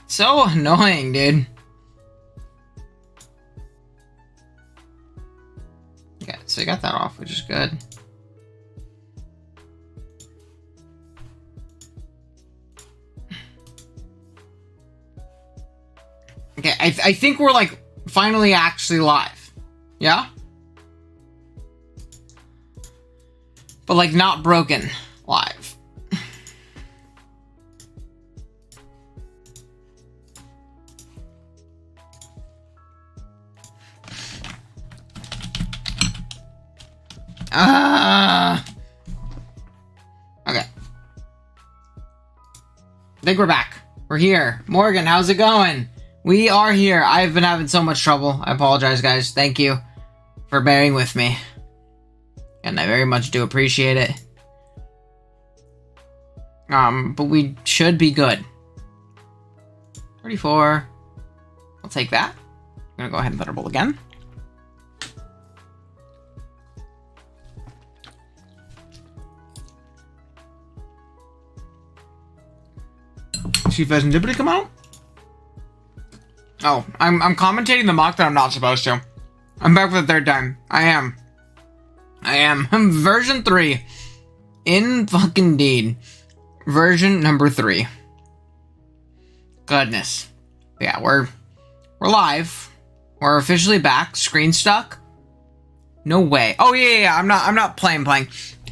So annoying, dude. Okay, so you got that off, which is good. Okay, I think we're like finally actually live. Yeah? But like not broken live. Okay. I think we're back. We're here. Morgan, how's it going? We are here. I've been having so much trouble. I apologize, guys. Thank you for bearing with me. And I very much do appreciate it. But we should be good. 34. I'll take that. I'm gonna go ahead and thunderbolt again. Chief has Nibity come out? Oh, I'm commentating the mock that I'm not supposed to. I'm back for the third time. I am. Version 3. In fucking deed. Version number 3. Goodness. Yeah, we're live. We're officially back. Screen stuck. No way. Oh yeah. I'm not playing.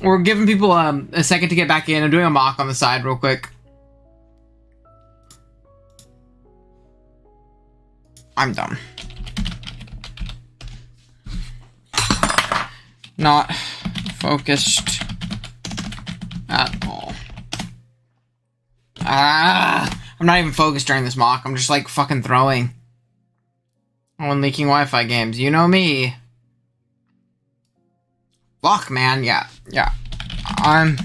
We're giving people a second to get back in. I'm doing a mock on the side real quick. I'm done. Not focused at all. I'm not even focused during this mock. I'm just like fucking throwing. On leaking Wi-Fi games. You know me. Fuck, man. Yeah. I'm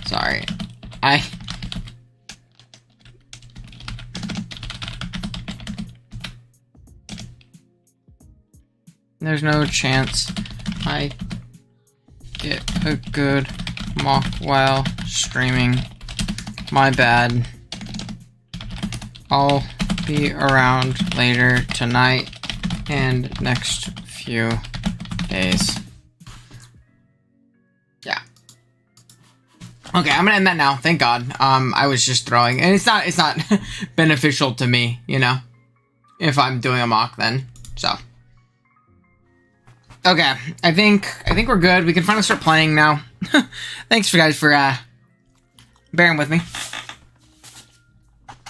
sorry. There's no chance I get a good mock while streaming. My bad. I'll be around later tonight and next few days. Yeah. Okay, I'm gonna end that now. Thank God. I was just throwing, and it's not beneficial to me, you know, if I'm doing a mock then. So. Okay, I think we're good. We can finally start playing now. Thanks, guys, for bearing with me.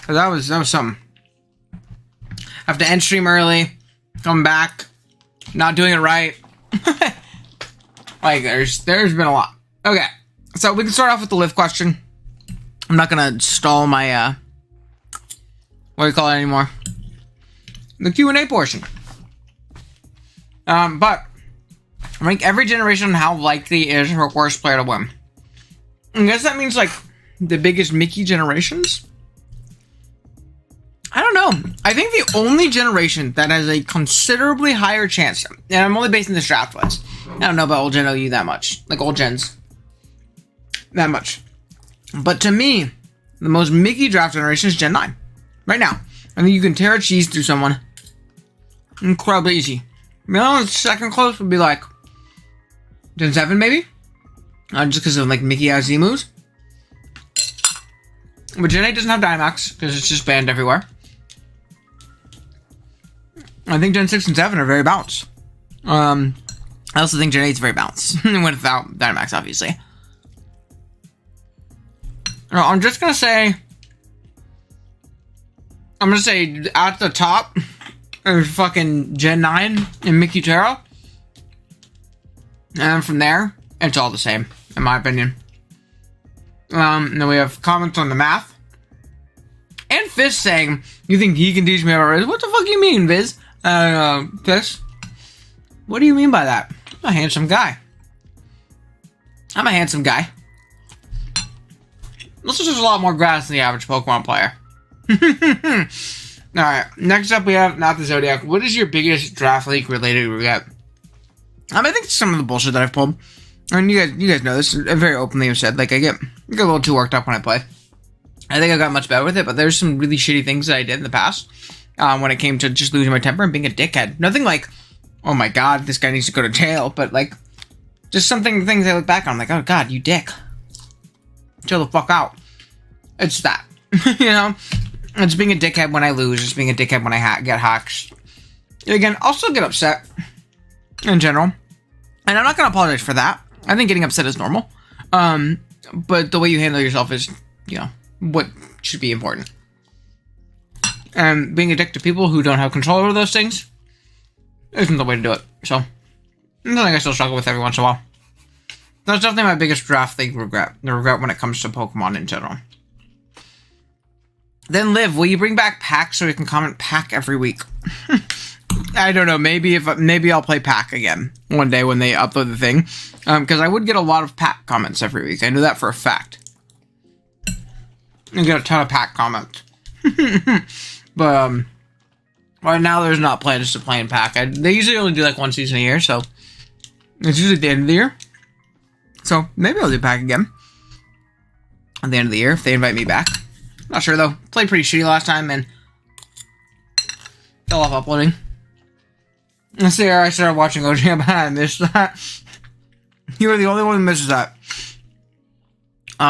Cause that was something. Have to end stream early, come back, not doing it right. Like there's been a lot. Okay, so we can start off with the live question. I'm not gonna stall my what do you call it anymore? The Q&A portion. But rank every generation on how likely it is for a worst player to win. I guess that means like the biggest Mickey generations. I don't know. I think the only generation that has a considerably higher chance, and I'm only basing this draft list. I don't know about old Gen OU that much. Like old gens. That much. But to me, the most Mickey draft generation is Gen 9. Right now. I think you can tear a cheese through someone. Incredibly easy. Second close would be like Gen 7 maybe? Just because of like Mickey has Z moves. But Gen 8 doesn't have Dynamax because it's just banned everywhere. I think Gen 6 and 7 are very balanced. I also think Gen 8 is very balanced. Without Dynamax, obviously. I'm just going to say... I'm going to say at the top is fucking Gen 9 and Mickey Terra. And from there, it's all the same, in my opinion. And then we have comments on the math. And Fizz saying, you think he can teach me about Riz? What the fuck do you mean, Viz? Fizz? What do you mean by that? I'm a handsome guy. This is just a lot more grass than the average Pokemon player. Alright, next up we have Not the Zodiac. What is your biggest draft leak related regret? I think it's some of the bullshit that I've pulled. I mean, you guys know this. I very openly have said, like, I get a little too worked up when I play. I think I got much better with it, but there's some really shitty things that I did in the past when it came to just losing my temper and being a dickhead. Nothing like, oh my god, this guy needs to go to jail, but like, just things I look back on, I'm like, oh god, you dick. Chill the fuck out. It's that. You know? It's being a dickhead when I lose. It's being a dickhead when I get hacks. Again, I'll still get upset in general. And I'm not going to apologize for that. I think getting upset is normal. But the way you handle yourself is, you know, what should be important. And being a dick to people who don't have control over those things isn't the way to do it. So, something I still struggle with every once in a while. That's definitely my biggest draft league regret. The regret when it comes to Pokemon in general. Then Liv, will you bring back Pack so we can comment Pack every week? I don't know. Maybe I'll play Pack again one day when they upload the thing. Because I would get a lot of Pack comments every week. I know that for a fact. I get a ton of Pack comments. But right now there's not plans to play in Pack. They usually only do like one season a year, so it's usually at the end of the year. So maybe I'll do Pack again at the end of the year if they invite me back. Not sure though. Played pretty shitty last time and fell off uploading. This year I started watching OG, but I missed that. You were the only one who misses that.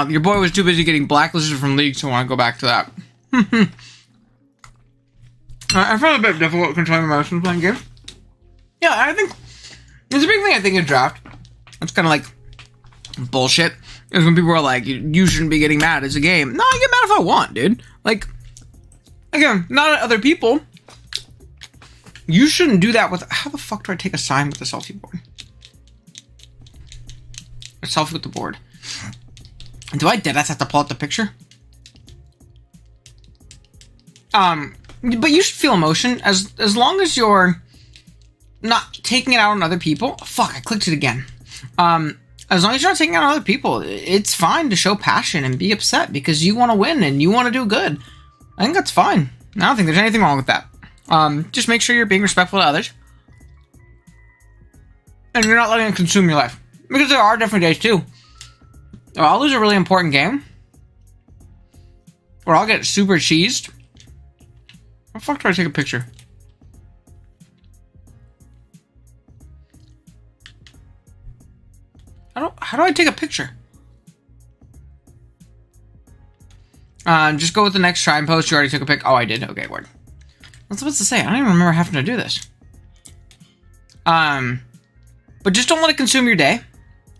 Your boy was too busy getting blacklisted from leagues to want to go back to that. I found it a bit difficult controlling my emotions playing games. Yeah, I think it's a big thing I think in draft. It's kind of like bullshit. Is when people are like, you shouldn't be getting mad. It's a game. No, I get mad if I want, dude. Like, again, not at other people. You shouldn't do that with... How the fuck do I take a sign with a selfie board? A selfie with the board. Do I deadass have to pull out the picture? But you should feel emotion as long as you're not taking it out on other people. Fuck, I clicked it again. As long as you're not taking it out on other people, it's fine to show passion and be upset because you want to win and you want to do good. I think that's fine. I don't think there's anything wrong with that. Just make sure you're being respectful to others. And you're not letting it consume your life. Because there are different days too. I'll lose a really important game. Or I'll get super cheesed. How the fuck do I take a picture? How do I take a picture? Just go with the next try and post. You already took a pic. Oh, I did. Okay, word. I was supposed to say, I don't even remember having to do this. But just don't let it consume your day.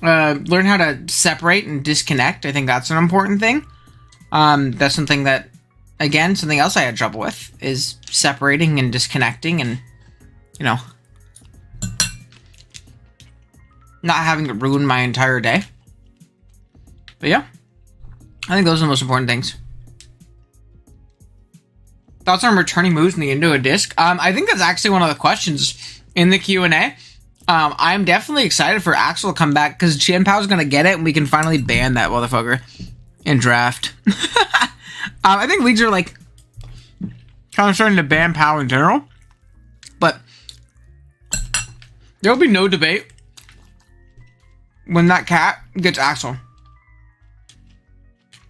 Learn how to separate and disconnect. I think that's an important thing. That's something that, again, something else I had trouble with is separating and disconnecting and, you know, not having to ruin my entire day. But yeah, I think those are the most important things. Thoughts on returning moves in the into a disc? I think that's actually one of the questions in the Q&A. I'm definitely excited for Axel to come back because Chien-Pao's going to get it and we can finally ban that motherfucker in draft. I think leagues are like kind of starting to ban Pao in general. But there will be no debate when that cat gets Axel.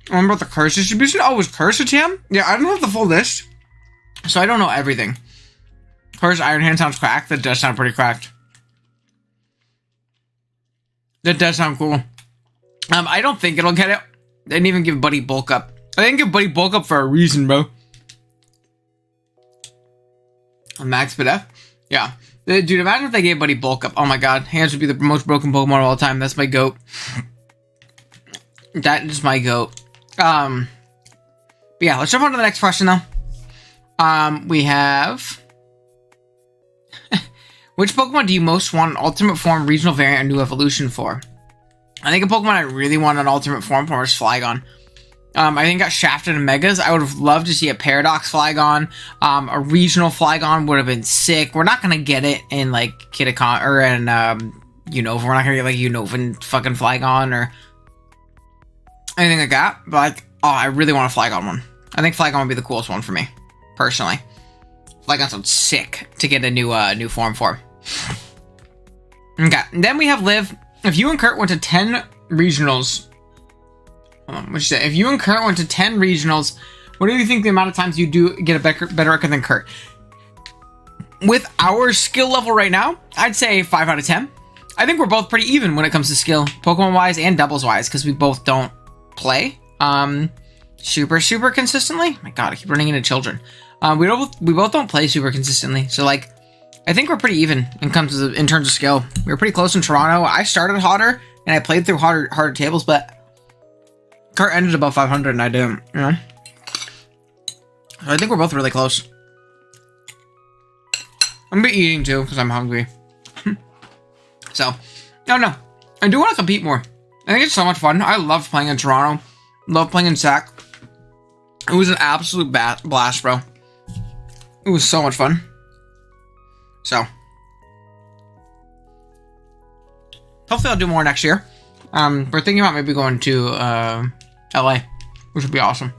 Remember about the curse distribution? Oh, was curse a TM? Yeah, I don't have the full list. So I don't know everything. Curse Iron Hand sounds cracked. That does sound pretty cracked. That does sound cool. I don't think it'll get it. They didn't even give Buddy Bulk Up. I didn't give Buddy Bulk Up for a reason, bro. Max Bidef? Yeah. Dude, imagine if they gave Buddy Bulk Up. Oh my god. Hands would be the most broken Pokemon of all time. That's my goat. That is my goat. But yeah, let's jump on to the next question, though. We have... Which Pokemon do you most want an Ultimate Form, Regional Variant, or New Evolution for? I think a Pokemon I really want an Ultimate Form for is Flygon. I think got shafted in Megas. I would have loved to see a Paradox Flygon. A Regional Flygon would have been sick. We're not going to get it in, like, Kitakon, or in, Unova. We're not going to get, like, Unova fucking Flygon, or anything like that. But, like, oh, I really want a Flygon one. I think Flygon would be the coolest one for me, personally. Flygon sounds sick to get a new form for. Okay, and then we have Liv. If you and Kurt went to 10 regionals hold on, what you say? If you and Kurt went to 10 regionals, what do you think the amount of times you do get a better record than Kurt? With our skill level right now, I'd say 5 out of 10. I think we're both pretty even when it comes to skill, Pokemon-wise and doubles-wise, because we both don't play super consistently. My God, I keep running into children. We both don't play super consistently, so like, I think we're pretty even in terms of skill. We were pretty close in Toronto. I started hotter, and I played through harder tables, but Kurt ended above 500, and I didn't. You know, so I think we're both really close. I'm gonna be eating too because I'm hungry. So, no, I do want to compete more. I think it's so much fun. I love playing in Toronto. Love playing in SAC. It was an absolute blast, bro. It was so much fun. So, hopefully I'll do more next year. We're thinking about maybe going to LA, which would be awesome.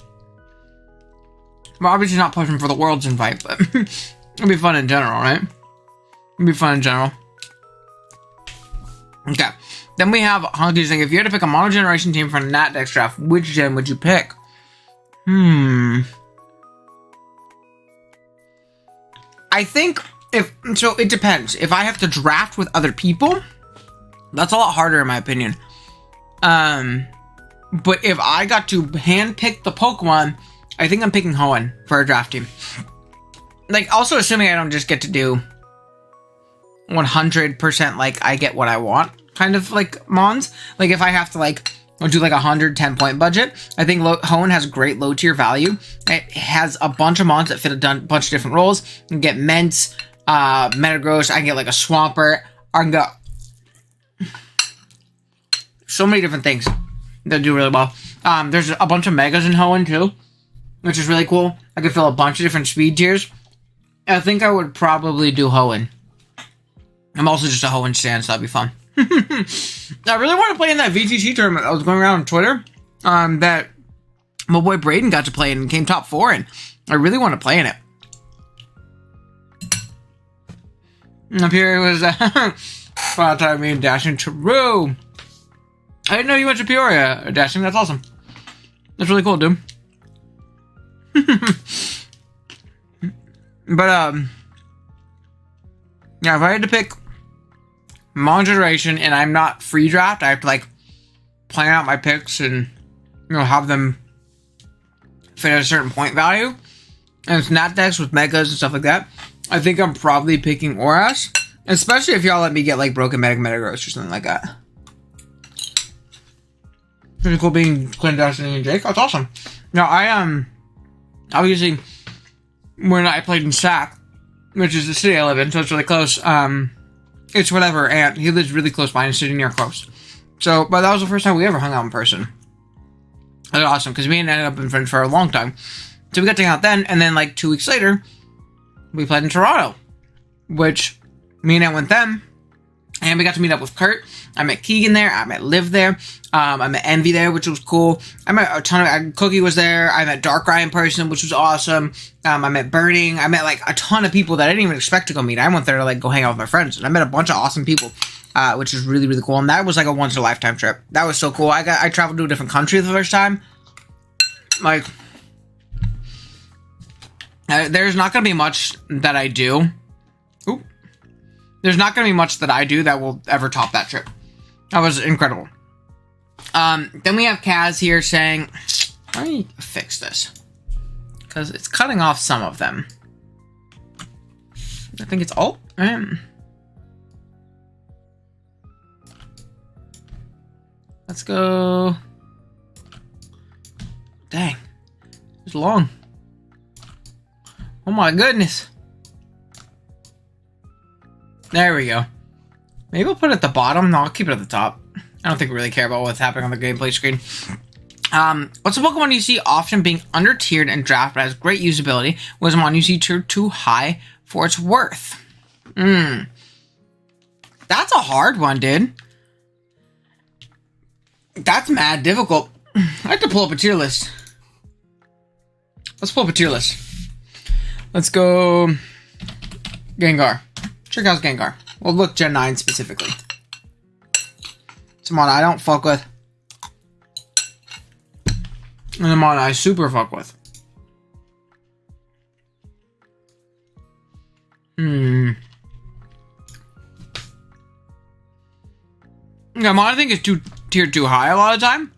We're obviously not pushing for the world's invite, but it'll be fun in general, right? It'll be fun in general. Okay. Then we have Honky saying, if you had to pick a mono generation team for a Nat Dex draft, which gen would you pick? I think so it depends. If I have to draft with other people, that's a lot harder in my opinion. But if I got to handpick the Pokemon, I think I'm picking Hoenn for a draft team. Like, also assuming I don't just get to do 100% like I get what I want kind of like mons. Like if I have to like do like 110 point budget, I think Hoenn has great low tier value. It has a bunch of mons that fit a bunch of different roles. You can get Ments, Metagross, I can get like a Swampert, I can go so many different things that do really well. There's a bunch of Megas in Hoenn too, which is really cool. I could fill a bunch of different speed tiers. I think I would probably do Hoenn. I'm also just a Hoenn stan, so that'd be fun. I really want to play in that VTT tournament that was going around on Twitter. That my boy Braden got to play in and came top 4 in. I really want to play in it. And up here it was final time me and Dashing True. I didn't know you went to Peoria, Dashing. That's awesome. That's really cool, dude. But yeah, if I had to pick Mon generation and I'm not free draft, I have to like plan out my picks and have them fit at a certain point value. And it's not decks with megas and stuff like that. I think I'm probably picking Oras, especially if y'all let me get like Broken Metagross or something like that. Pretty cool being Clint, Destiny, and Jake. That's awesome. Now I obviously when I played in SAC, which is the city I live in, so it's really close. It's whatever, and he lives really close by and sitting near close. So, but that was the first time we ever hung out in person. That was awesome, because we ended up being friends for a long time. So we got to hang out then, and then like 2 weeks later, we played in Toronto, which me and I went then, and we got to meet up with Kurt. I met Keegan there, I met Liv there, I met Envy there, which was cool. I met a ton of, Cookie was there, I met Darkrai in person, which was awesome. I met Burning, I met like a ton of people that I didn't even expect to go meet. I went there to like go hang out with my friends, and I met a bunch of awesome people, which is really, really cool. And that was like a once in a lifetime trip. That was so cool. I traveled to a different country the first time. Like, there's not going to be much that I do. Oop. There's not going to be much that I do that will ever top that trip. That was incredible. Then we have Kaz here saying, let me fix this, because it's cutting off some of them. I think it's all. Let's go. Dang. It's long. Oh my goodness. There we go. Maybe I'll put it at the bottom. No, I'll keep it at the top. I don't think we really care about what's happening on the gameplay screen. What's a Pokemon you see often being under-tiered and drafted but has great usability? Was a Mon you see tiered too high for its worth? That's a hard one, dude. That's mad difficult. I have to pull up a tier list. Let's pull up a tier list. Let's go Gengar. Check out Gengar. We'll look Gen 9 specifically. Come on, I don't fuck with. And the mod I super fuck with. Yeah, mod I think is tiered too high a lot of the time.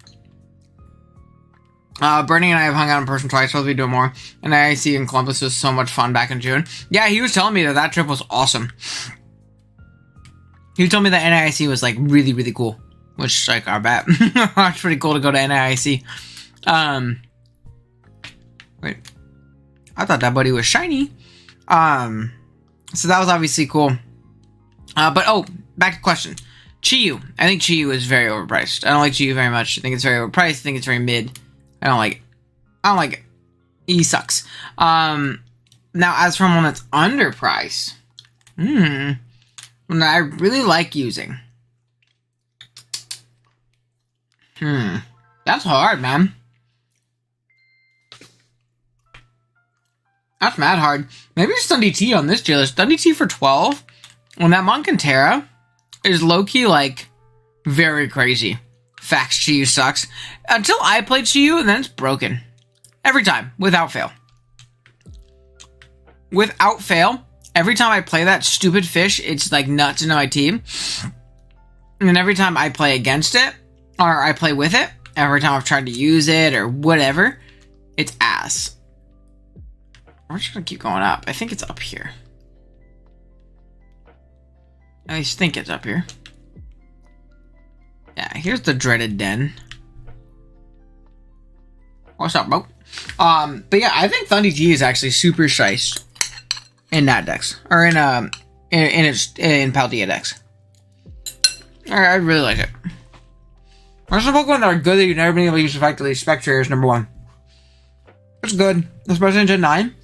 Bernie and I have hung out in person twice, so we'll be doing more. And NIC in Columbus was so much fun back in June. Yeah, he was telling me that trip was awesome. He told me that NIC was like really, really cool. Which, like, I bet. It's pretty cool to go to NIC. Wait. I thought that buddy was shiny. So that was obviously cool. But, back to the question. Chiyu. I think Chiyu is very overpriced. I don't like Chiyu very much. I think it's very overpriced. I think it's very mid. I don't like it. He sucks. Now, as for one that's underpriced. One that I really like using. That's hard, man. That's mad hard. Maybe just Dundee T on this tier list. Dundee T for 12. When that Moncantera is low-key, like, very crazy. Facts, Chiyu sucks. Until I played Chiyu, and then it's broken. Every time, without fail. Without fail, every time I play that stupid fish, it's like nuts into my team. And then every time I play against it, or I play with it, every time I've tried to use it, or whatever, it's ass. We're just gonna keep going up. I think it's up here. I just think it's up here. Yeah, here's the dreaded den. What's up, bro? But yeah, I think Thundy G is actually super shice in that dex, or in Paldea dex. I really like it. There's some Pokemon that are good that you've never been able to use effectively. Spectre is number 1. It's good, especially in Gen 9.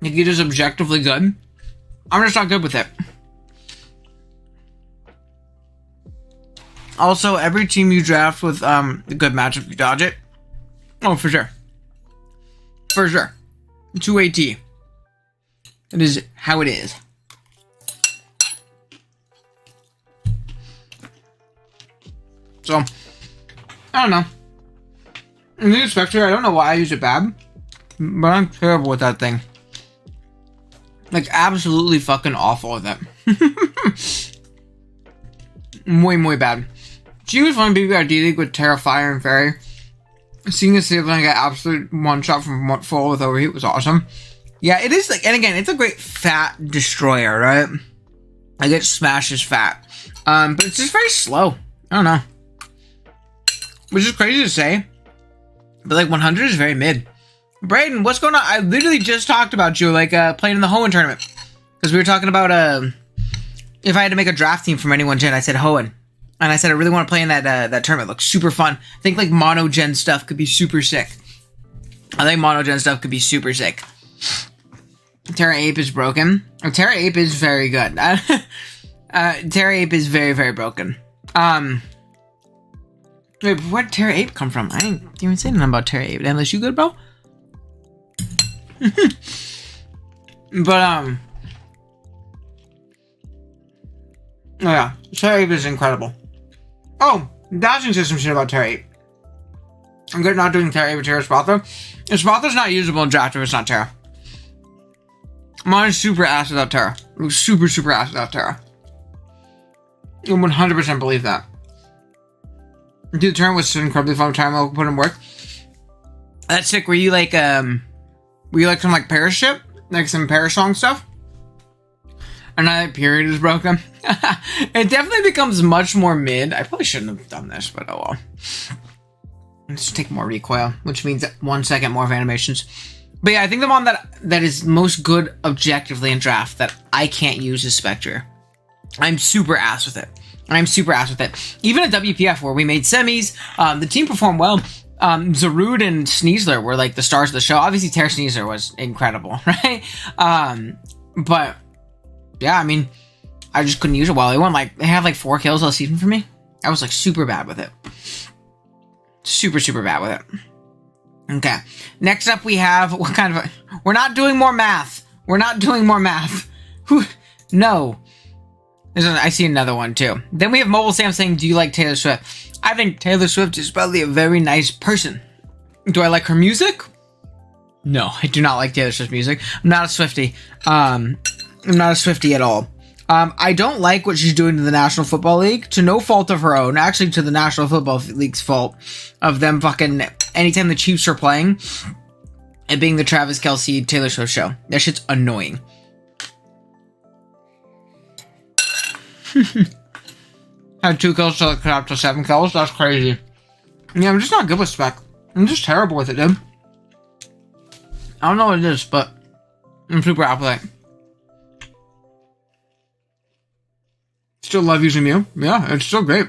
Like, it is objectively good. I'm just not good with it. Also, every team you draft with a good matchup, you dodge it. Oh, for sure. For sure. 2AT. It is how it is. So, I don't know. In the Spectre, I don't know why I use it bad, but I'm terrible with that thing. Like, absolutely fucking awful with it. Muy bad. She was fun BBRD League with Terrifier and Fairy. Seeing a sibling get absolute one-shot from full with Overheat was awesome. Yeah, it is, like, and again, it's a great fat destroyer, right? Like, it smashes fat. But it's just very slow. I don't know. Which is crazy to say. But, like, 100 is very mid. Brayden, what's going on? I literally just talked about you, like, playing in the Hoenn tournament. Because we were talking about, if I had to make a draft team from anyone gen, I said Hoenn. And I said I really want to play in that tournament. It looks super fun. I think, like, mono gen stuff could be super sick. Terra Ape is broken. Oh, Terra Ape is very good. Terra Ape is very, very broken. Wait, where did Terra Ape come from? I didn't even say nothing about Terra Ape. Unless you good, bro? But, oh yeah. Terra Ape is incredible. Oh, dashing system shit about Terra Ape. I'm good at not doing Terra Ape or Terra Spotha. If Spotha's not usable in draft if it's not Terra. Mine is super ass without Terra. It was super, super ass without Terra. I 100% believe that. Dude, the tournament was incredibly fun time. I'll put in work. That's sick. Were you like some like Paris shit? Like some Paris song stuff? And now that period is broken. It definitely becomes much more mid. I probably shouldn't have done this, but oh well. Let's take more recoil, which means 1 second more of animations. But yeah, I think the one that is most good objectively in draft that I can't use is Spectre. I'm super ass with it. Even at WPF where we made semis, the team performed well. Zarude and Sneasler were like the stars of the show. Obviously, Terra Sneasler was incredible, right? But yeah, I mean, I just couldn't use it well. They have like 4 kills all season for me. I was like super bad with it. Super, super bad with it. Okay. Next up we have, what kind of we're not doing more math. No. I see another one too. Then we have Mobile Sam saying, do you like Taylor Swift? I think Taylor Swift is probably a very nice person. Do I like her music? No, I do not like Taylor Swift's music. I'm not a Swiftie. I'm not a Swiftie at all. I don't like what she's doing to the National Football League, to no fault of her own. Actually, to the National Football League's fault of them fucking anytime the Chiefs are playing, it being the Travis Kelce Taylor Swift show. That shit's annoying. Had 2 kills till it cut up to 7 kills. That's crazy. Yeah, I'm just not good with spec. I'm just terrible with it, dude. I don't know what it is, but I'm super appetite. Still love using Mew. Yeah, it's still great.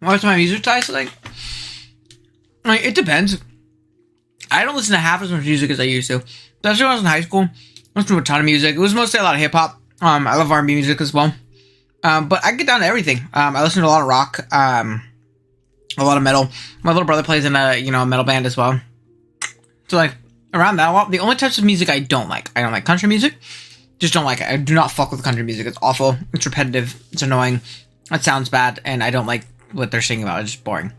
What's my music taste like? It depends. I don't listen to half as much music as I used to. Especially when I was in high school. I listened to a ton of music. It was mostly a lot of hip hop. I love R&B music as well. But I get down to everything. I listen to a lot of rock. A lot of metal. My little brother plays in a metal band as well. So like around that, the only types of music I don't like country music. Just don't like it. I do not fuck with country music. It's awful. It's repetitive. It's annoying. It sounds bad, and I don't like what they're singing about. It's just boring.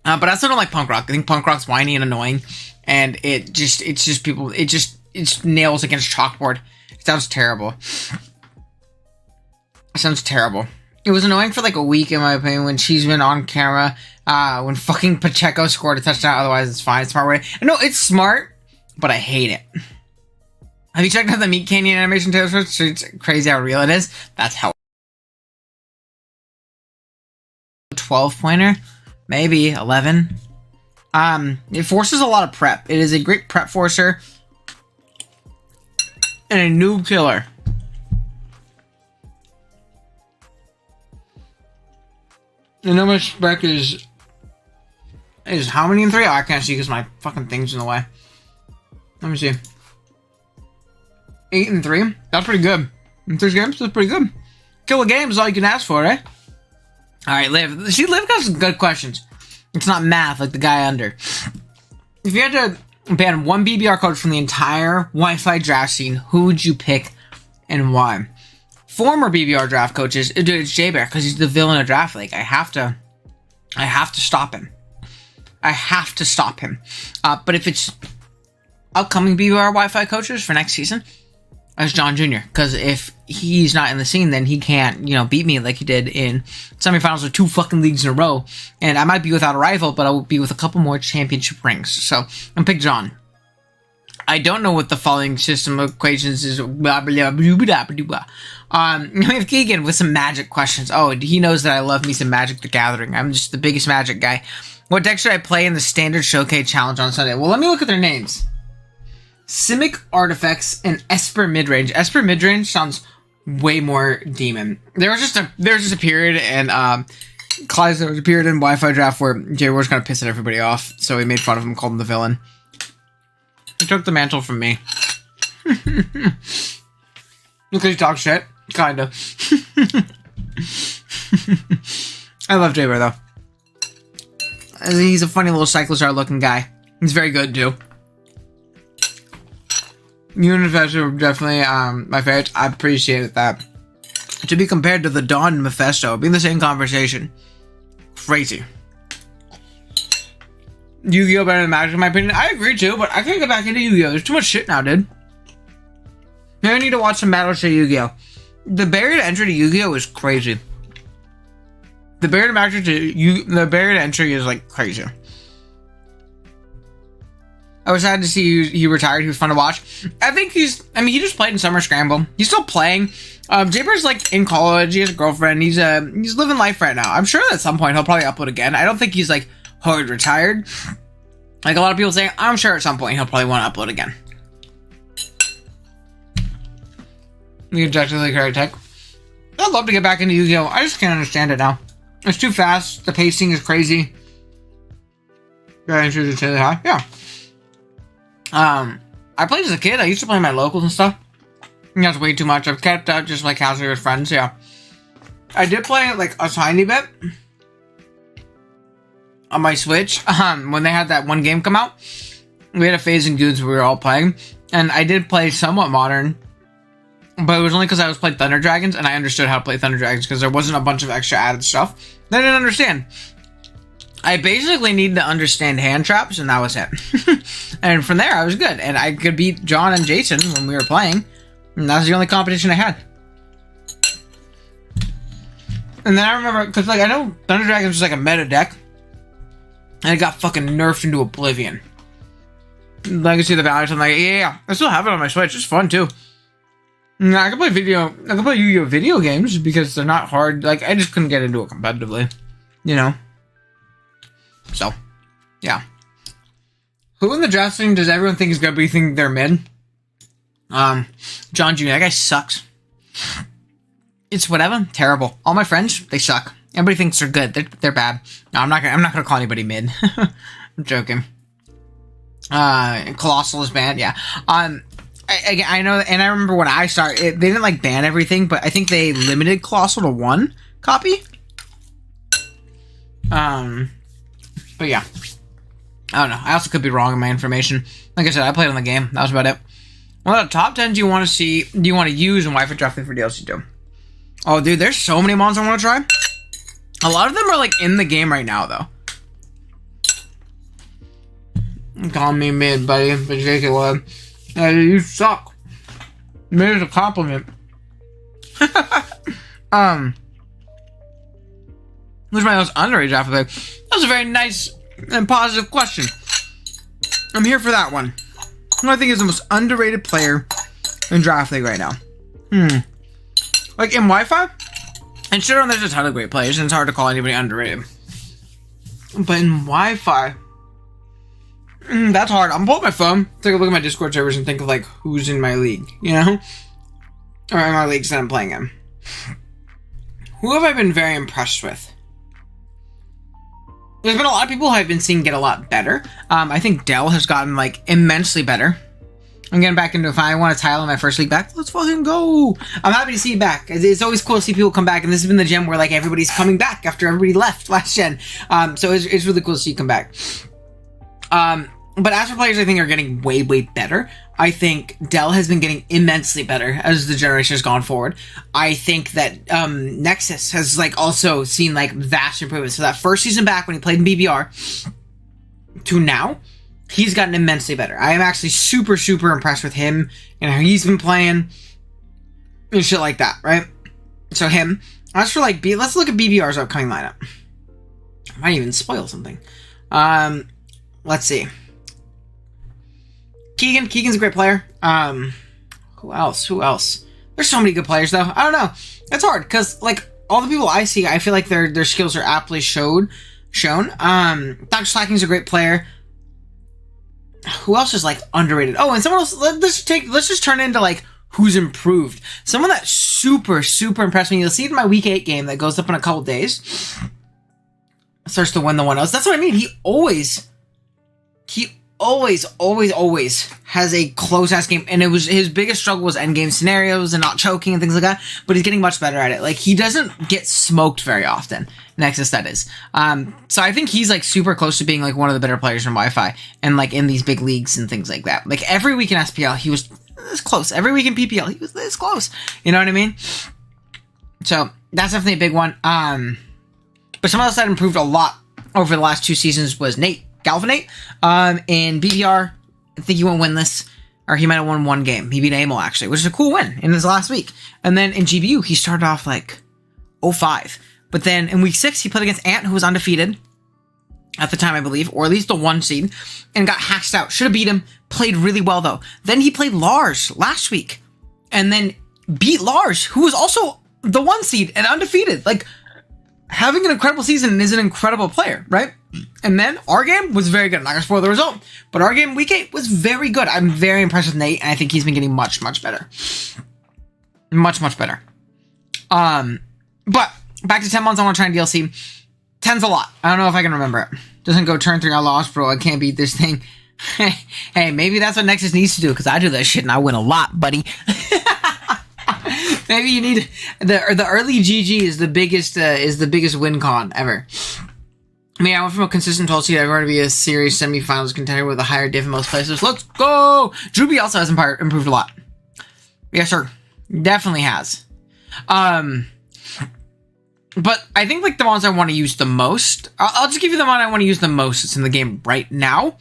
But I also don't like punk rock. I think punk rock's whiny and annoying, and it's just nails against chalkboard. It sounds terrible. It sounds terrible. It was annoying for like a week, in my opinion, when she's been on camera. When fucking Pacheco scored a touchdown. Otherwise, it's fine. It's smart way. No, it's smart, but I hate it. Have you checked out the Meat Canyon animation Taylor Swift? It's crazy how real it is. That's how. 12-pointer, maybe 11. It forces a lot of prep. It is a great prep forcer and a noob killer. And how much spec is how many in 3? Oh, I can't see because my fucking thing's in the way. Let me see. 8 and 3. That's pretty good. In 3 games, that's pretty good. Kill a game is all you can ask for, right? Alright, Liv. See, Liv got some good questions. It's not math like the guy under. If you had to ban one BBR coach from the entire Wi-Fi draft scene, who would you pick and why? Former BBR draft coaches, dude, it's J-Bear, because he's the villain of Draft League. I have to stop him. I have to stop him. But if it's upcoming BBR Wi-Fi coaches for next season, as John Jr., because if he's not in the scene, then he can't, beat me like he did in semifinals of 2 fucking leagues in a row. And I might be without a rival, but I will be with a couple more championship rings. So I'm pick John. I don't know what the following system of equations is. We have Keegan with some magic questions. Oh, he knows that I love me some Magic the Gathering. I'm just the biggest Magic guy. What deck should I play in the Standard Showcase Challenge on Sunday? Well, let me look at their names. Simic Artifacts and Esper Midrange. Esper Midrange sounds way more demon. There was just a period, and Clyde's, there was a period in Wi-Fi draft where Jay was kind of pissing everybody off, so he made fun of him, called him the villain. He took the mantle from me. Because he talks shit. Kinda. I love Jay Bear, though. He's a funny little Cyclozar looking guy. He's very good, too. You and Mephisto are definitely my favorites. I appreciate that. To be compared to the Dawn and Mephisto, being the same conversation. Crazy. Yu-Gi-Oh! Better than Magic, in my opinion. I agree too, but I can't get back into Yu-Gi-Oh! There's too much shit now, dude. Maybe I need to watch some Battle Show Yu-Gi-Oh! The barrier to entry to Yu-Gi-Oh! is crazy. The barrier to entry is like crazy. I was sad to see he retired. He was fun to watch. I think he just played in Summer Scramble. He's still playing. J-Bear's like in college. He has a girlfriend. He's living life right now. I'm sure at some point he'll probably upload again. I don't think he's like hard retired. Like a lot of people say, I'm sure at some point he'll probably want to upload again. The objectively correct tech. I'd love to get back into Yu-Gi-Oh! I just can't understand it now. It's too fast. The pacing is crazy. Yeah, it's really high. Yeah. I played as a kid. I used to play in my locals and stuff. That's way too much. I've kept up just like casually with friends. Yeah. I did play like a tiny bit on my Switch. When they had that one game come out, we had a phase in Goons where we were all playing, and I did play somewhat modern, but it was only because I was playing Thunder Dragons and I understood how to play Thunder Dragons because there wasn't a bunch of extra added stuff that I didn't understand. I basically needed to understand hand traps, and that was it. And from there, I was good. And I could beat John and Jason when we were playing. And that was the only competition I had. And then I remember, because like I know Thunder Dragons was like a meta deck. And it got fucking nerfed into oblivion. Legacy of the Valiant, I'm like, yeah, I still have it on my Switch. It's fun too. I can play Yu-Gi-Oh! Video games because they're not hard. Like, I just couldn't get into it competitively. You know? So, yeah. Who in the draft team does everyone think is going to be thinking they're mid? John Jr., that guy sucks. It's whatever. Terrible. All my friends, they suck. Everybody thinks they're good. They're bad. No, I'm not gonna call anybody mid. I'm joking. Colossal is bad. Yeah. I know, and I remember when I started, they didn't like ban everything, but I think they limited Colossal to 1 copy. But yeah. I don't know. I also could be wrong in my information. Like I said, I played on the game. That was about it. What well, top 10 do you want to see? Do you want to use and why for drafting for DLC too? Oh, dude, there's so many mons I want to try. A lot of them are like in the game right now, though. Call me mid, buddy, but take it well. You suck. Mid is a compliment. Who's my most underrated draft pick? That was a very nice and positive question. I'm here for that one. Who I think is the most underrated player in draft league right now? Like in Wi-Fi? And sure, there's a ton of great players, and it's hard to call anybody underrated. But in Wi-Fi, that's hard. I'm pulling up my phone, take a look at my Discord servers, and think of like who's in my league, you know, or in my leagues that I'm playing in. Who have I been very impressed with? There's been a lot of people who I've been seeing get a lot better. I think Dell has gotten like immensely better. I'm getting back into if I want to tile in my first league back. Let's fucking go. I'm happy to see you back. It's always cool to see people come back. And this has been the gem where like everybody's coming back after everybody left last gen. So it's really cool to see you come back. But as for players I think are getting way, way better, I think Dell has been getting immensely better as the generation has gone forward. I think that Nexus has like also seen like vast improvements. So that first season back when he played in BBR to now, he's gotten immensely better. I am actually super, super impressed with him and how he's been playing and shit like that, right? So him. As for like let's look at BBR's upcoming lineup. I might even spoil something. Let's see. Keegan's a great player. Who else? There's so many good players though. I don't know. It's hard because like all the people I see, I feel like their skills are aptly shown. Dr. Slacking's a great player. Who else is like underrated? Oh, and someone else. Let's just turn it into like who's improved. Someone that super, super impressed me. You'll see it in my week 8 game that goes up in a couple days. Starts to win the 1-0s. That's what I mean. He always has a close-ass game, and it was his biggest struggle was endgame scenarios and not choking and things like that, but he's getting much better at it. Like, he doesn't get smoked very often. Nexus, that is. So I think he's, like, super close to being, like, one of the better players in Wi-Fi, and, like, in these big leagues and things like that. Like, every week in SPL, he was this close. Every week in PPL, he was this close. You know what I mean? So, that's definitely a big one. But someone else that improved a lot over the last 2 seasons was Nate. Galvanate, in BBR, I think he won't win this, or he might have won 1 game. He beat Amel, actually, which is a cool win in his last week. And then in GBU, he started off like 0-5. But then in week 6, he played against Ant, who was undefeated at the time, I believe, or at least the 1 seed, and got hacked out. Should have beat him, played really well, though. Then he played Lars last week, and then beat Lars, who was also the 1 seed and undefeated. Like, having an incredible season and is an incredible player, right? And then our game was very good. I'm not gonna spoil the result, but our game week 8 was very good. I'm very impressed with Nate, and I think he's been getting much, much better. Much, much better. But back to 10 months, I want to try and DLC. 10's a lot. I don't know if I can remember it. Doesn't go turn 3 I lost, bro. I can't beat this thing. Hey, maybe that's what Nexus needs to do, because I do that shit and I win a lot, buddy. Maybe you need the early GG is the biggest win con ever. I mean, I went from a consistent 12 seed everywhere to be a series semifinals contender with a higher diff in most places. Let's go! Drewby also has improved a lot. Yes, sir. Definitely has. But I think like the ones I want to use the most, I'll just give you the one I want to use the most. It's in the game right now.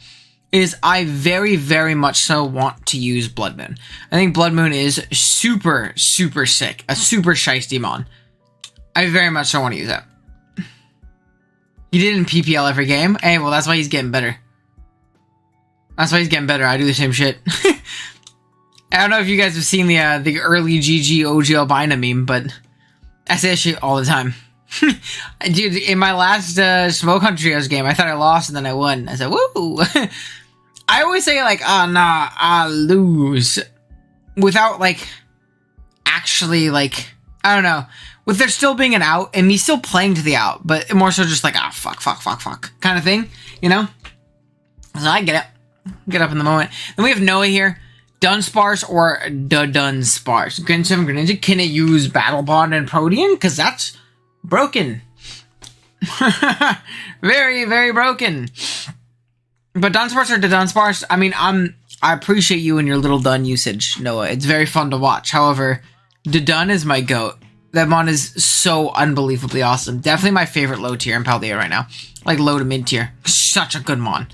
Is I very, very much so want to use Blood Moon. I think Blood Moon is super, super sick. A super shiesty mon. I very much so want to use it. He did in PPL every game. Hey, well, that's why he's getting better. That's why he's getting better. I do the same shit. I don't know if you guys have seen the early GG OG Albina meme, but I say that shit all the time. Dude, in my last Smoke Hunters game, I thought I lost and then I won. I said, woo! I always say, like, oh, nah, I lose. Without, like, actually, like, I don't know. With there still being an out and me still playing to the out, but more so just like, ah, fuck kind of thing, you know? So I get it. Get up in the moment. Then we have Noah here. Dunsparce or Dunsparce. Greninja, Greninja, can it use Battle Bond and Protean? Because that's broken. Very, very broken. But Dunsparce or Dunsparce, I mean, I appreciate you and your little Dun usage, Noah. It's very fun to watch. However, Dun is my goat. That mon is so unbelievably awesome. Definitely my favorite low tier in Paldea right now. Like low to mid tier. Such a good mon.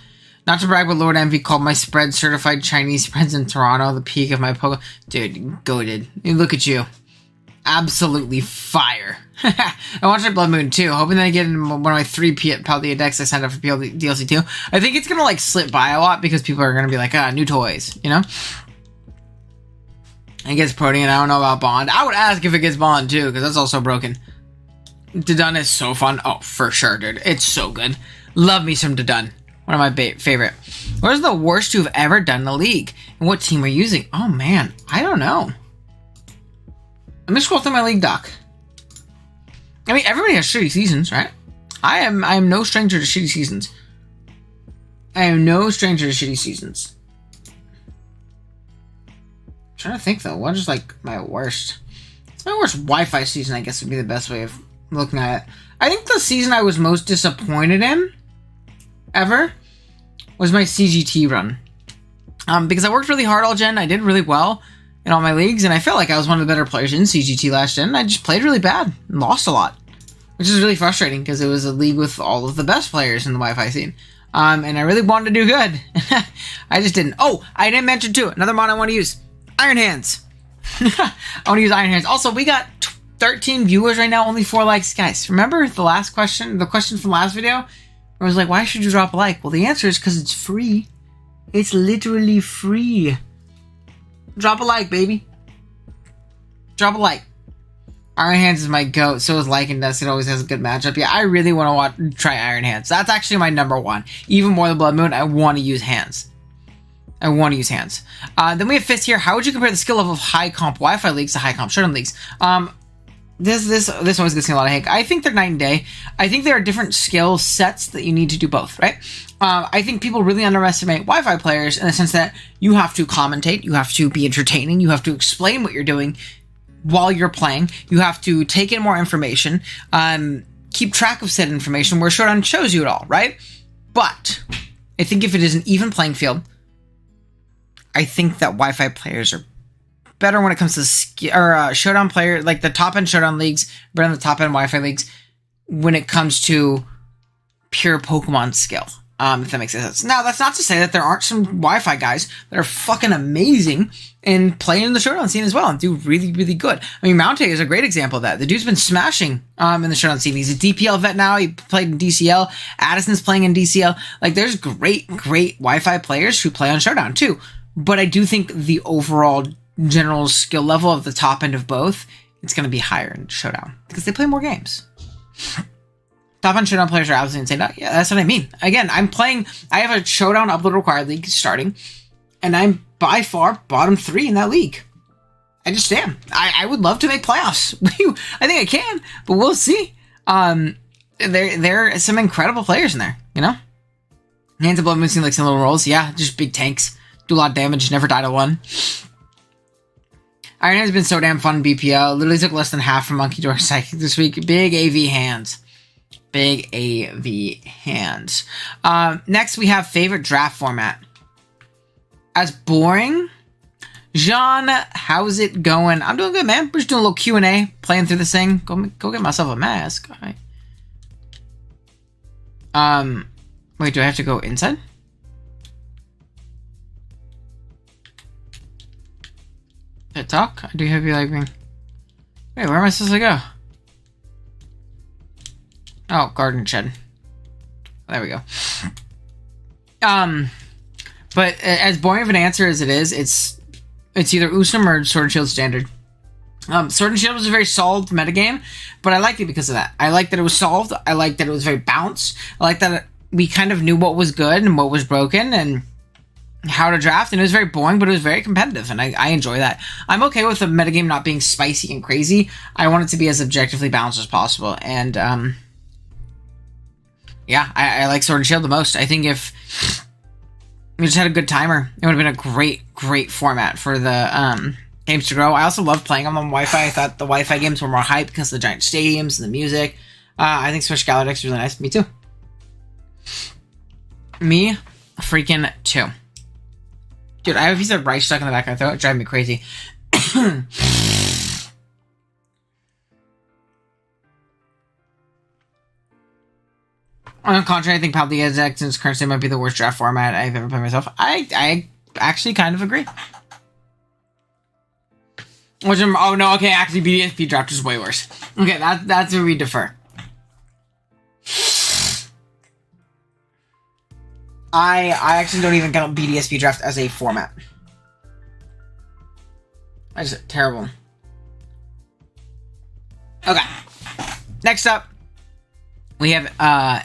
Not to brag, but Lord Envy called my spread certified Chinese spreads in Toronto the peak of my Poke. Dude, goated. Look at you. Absolutely fire. I watched my Blood Moon too, hoping that I get in one of my 3 Paldea decks I signed up for DLC 2. I think it's gonna like slip by a lot because people are gonna be like, new toys, you know? It gets Protean, I don't know about Bond. I would ask if it gets Bond too, because that's also broken. Dodun is so fun. Oh, for sure, dude. It's so good. Love me some Dodun. One of my favorite. What is the worst you've ever done in the league? And what team are you using? Oh man, I don't know. Let me scroll through my league doc. I mean, everybody has shitty seasons, right? I am no stranger to shitty seasons. I am no stranger to shitty seasons. I'm trying to think though, what is like my worst? My worst Wi-Fi season, I guess, would be the best way of looking at it. I think the season I was most disappointed in ever was my CGT run. Because I worked really hard all gen, I did really well in all my leagues, and I felt like I was one of the better players in CGT last gen. I just played really bad and lost a lot, which is really frustrating because it was a league with all of the best players in the Wi-Fi scene. And I really wanted to do good. I just didn't. Oh, I didn't mention too, another mod I want to use. Iron Hands. I want to use Iron Hands. Also, we got 13 viewers right now, only 4 likes. Guys, remember the last question, the question from last video? I was like, why should you drop a like? Well, the answer is because it's free. It's literally free. Drop a like, baby. Drop a like. Iron Hands is my goat. So is Lycan Dust. It always has a good matchup. Yeah, I really want to try Iron Hands. That's actually my number one. Even more than Blood Moon, I want to use Hands. I want to use Hands. Then we have Fist here. How would you compare the skill level of high comp Wi-Fi leagues to high comp Showdown leagues? This always gets me a lot of hate. I think they're night and day. I think there are different skill sets that you need to do both, right? I think people really underestimate Wi-Fi players in the sense that you have to commentate, you have to be entertaining, you have to explain what you're doing while you're playing, you have to take in more information, keep track of said information where Showdown shows you it all, right? But I think if it is an even playing field, I think that Wi-Fi players are better when it comes to Showdown player, like the top end Showdown leagues, better than the top end Wi-Fi leagues when it comes to pure Pokemon skill. If that makes sense. Now, that's not to say that there aren't some Wi-Fi guys that are fucking amazing and play in the Showdown scene as well and do really, really good. I mean, Mounte is a great example of that. The dude's been smashing in the Showdown scene. He's a DPL vet now. He played in DCL. Addison's playing in DCL. Like, there's great Wi-Fi players who play on Showdown too. But I do think the overall general skill level of the top end of both, it's going to be higher in Showdown because they play more games. Top end Showdown players are absolutely insane. Yeah, that's what I mean. Again, I have a Showdown upload required league starting, and I'm by far bottom 3 in that league. I just am. I would love to make playoffs. I think I can, but we'll see. There are some incredible players in there, you know? Hands of Blood Moon seem like some little rolls. Yeah, just big tanks. Do a lot of damage, never died at 1. Iron has been so damn fun in BPL. Literally took less than half from Monkey Door Psychic this week. Big AV hands. Big AV hands. Next, we have favorite draft format. As boring, Jean, how's it going? I'm doing good, man. We're just doing a little Q&A, playing through this thing. Go get myself a mask. All right. Wait, do I have to go inside? Talk? Do you have you like me? Wait, where am I supposed to go? Oh, garden shed. There we go. But as boring of an answer as it is, it's either Usum or Sword and Shield Standard. Sword and Shield was a very solid metagame, but I liked it because of that. I liked that it was solved. I liked that it was very balanced. I liked that we kind of knew what was good and what was broken and how to draft, and it was very boring, but it was very competitive, and I enjoy that. I'm okay with the metagame not being spicy and crazy. I want it to be as objectively balanced as possible, and yeah, I like Sword and Shield the most. I think if we just had a good timer, it would have been a great format for the games to grow. I also love playing them on Wi-Fi. I thought the Wi-Fi games were more hype because of the giant stadiums and the music. I think Switch Galadex is really nice. Me too. Me freaking too. Dude, I have a piece of rice stuck in the back of my throat. It's driving me crazy. On the contrary, I think Pal X in its current state might be the worst draft format I've ever played myself. I actually kind of agree. Oh no, okay, actually BDSP draft is way worse. Okay, that's where we defer. I actually don't even count BDSP draft as a format. That's terrible. Okay. Next up, we have I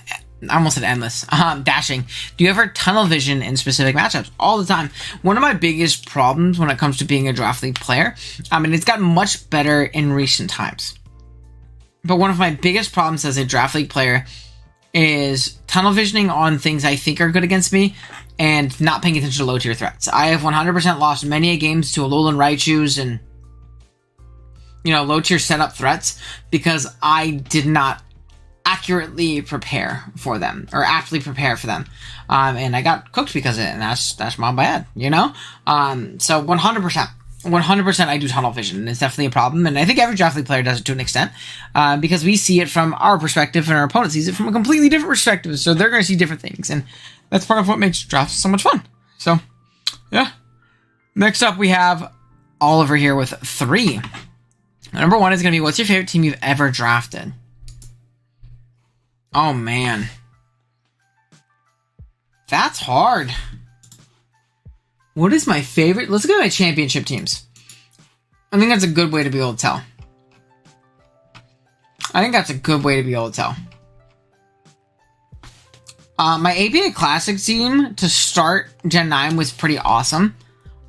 almost said endless. Dashing. Do you ever tunnel vision in specific matchups? All the time. One of my biggest problems when it comes to being a draft league player, and it's gotten much better in recent times, but one of my biggest problems as a draft league player is tunnel visioning on things I think are good against me and not paying attention to low tier threats. I have 100% lost many games to Alolan Raichus and, low tier setup threats because I did not accurately prepare for them or aptly prepare for them. And I got cooked because of it, and that's my bad, So 100% I do tunnel vision, and it's definitely a problem, and I think every draft league player does it to an extent, because we see it from our perspective and our opponent sees it from a completely different perspective, so they're going to see different things, and that's part of what makes drafts so much fun. So, yeah. Next up, we have Oliver here with 3. Number 1 is going to be, what's your favorite team you've ever drafted? Oh, man. That's hard. What is my favorite? Let's go to my championship teams. I think that's a good way to be able to tell. My APA Classic team to start Gen 9 was pretty awesome.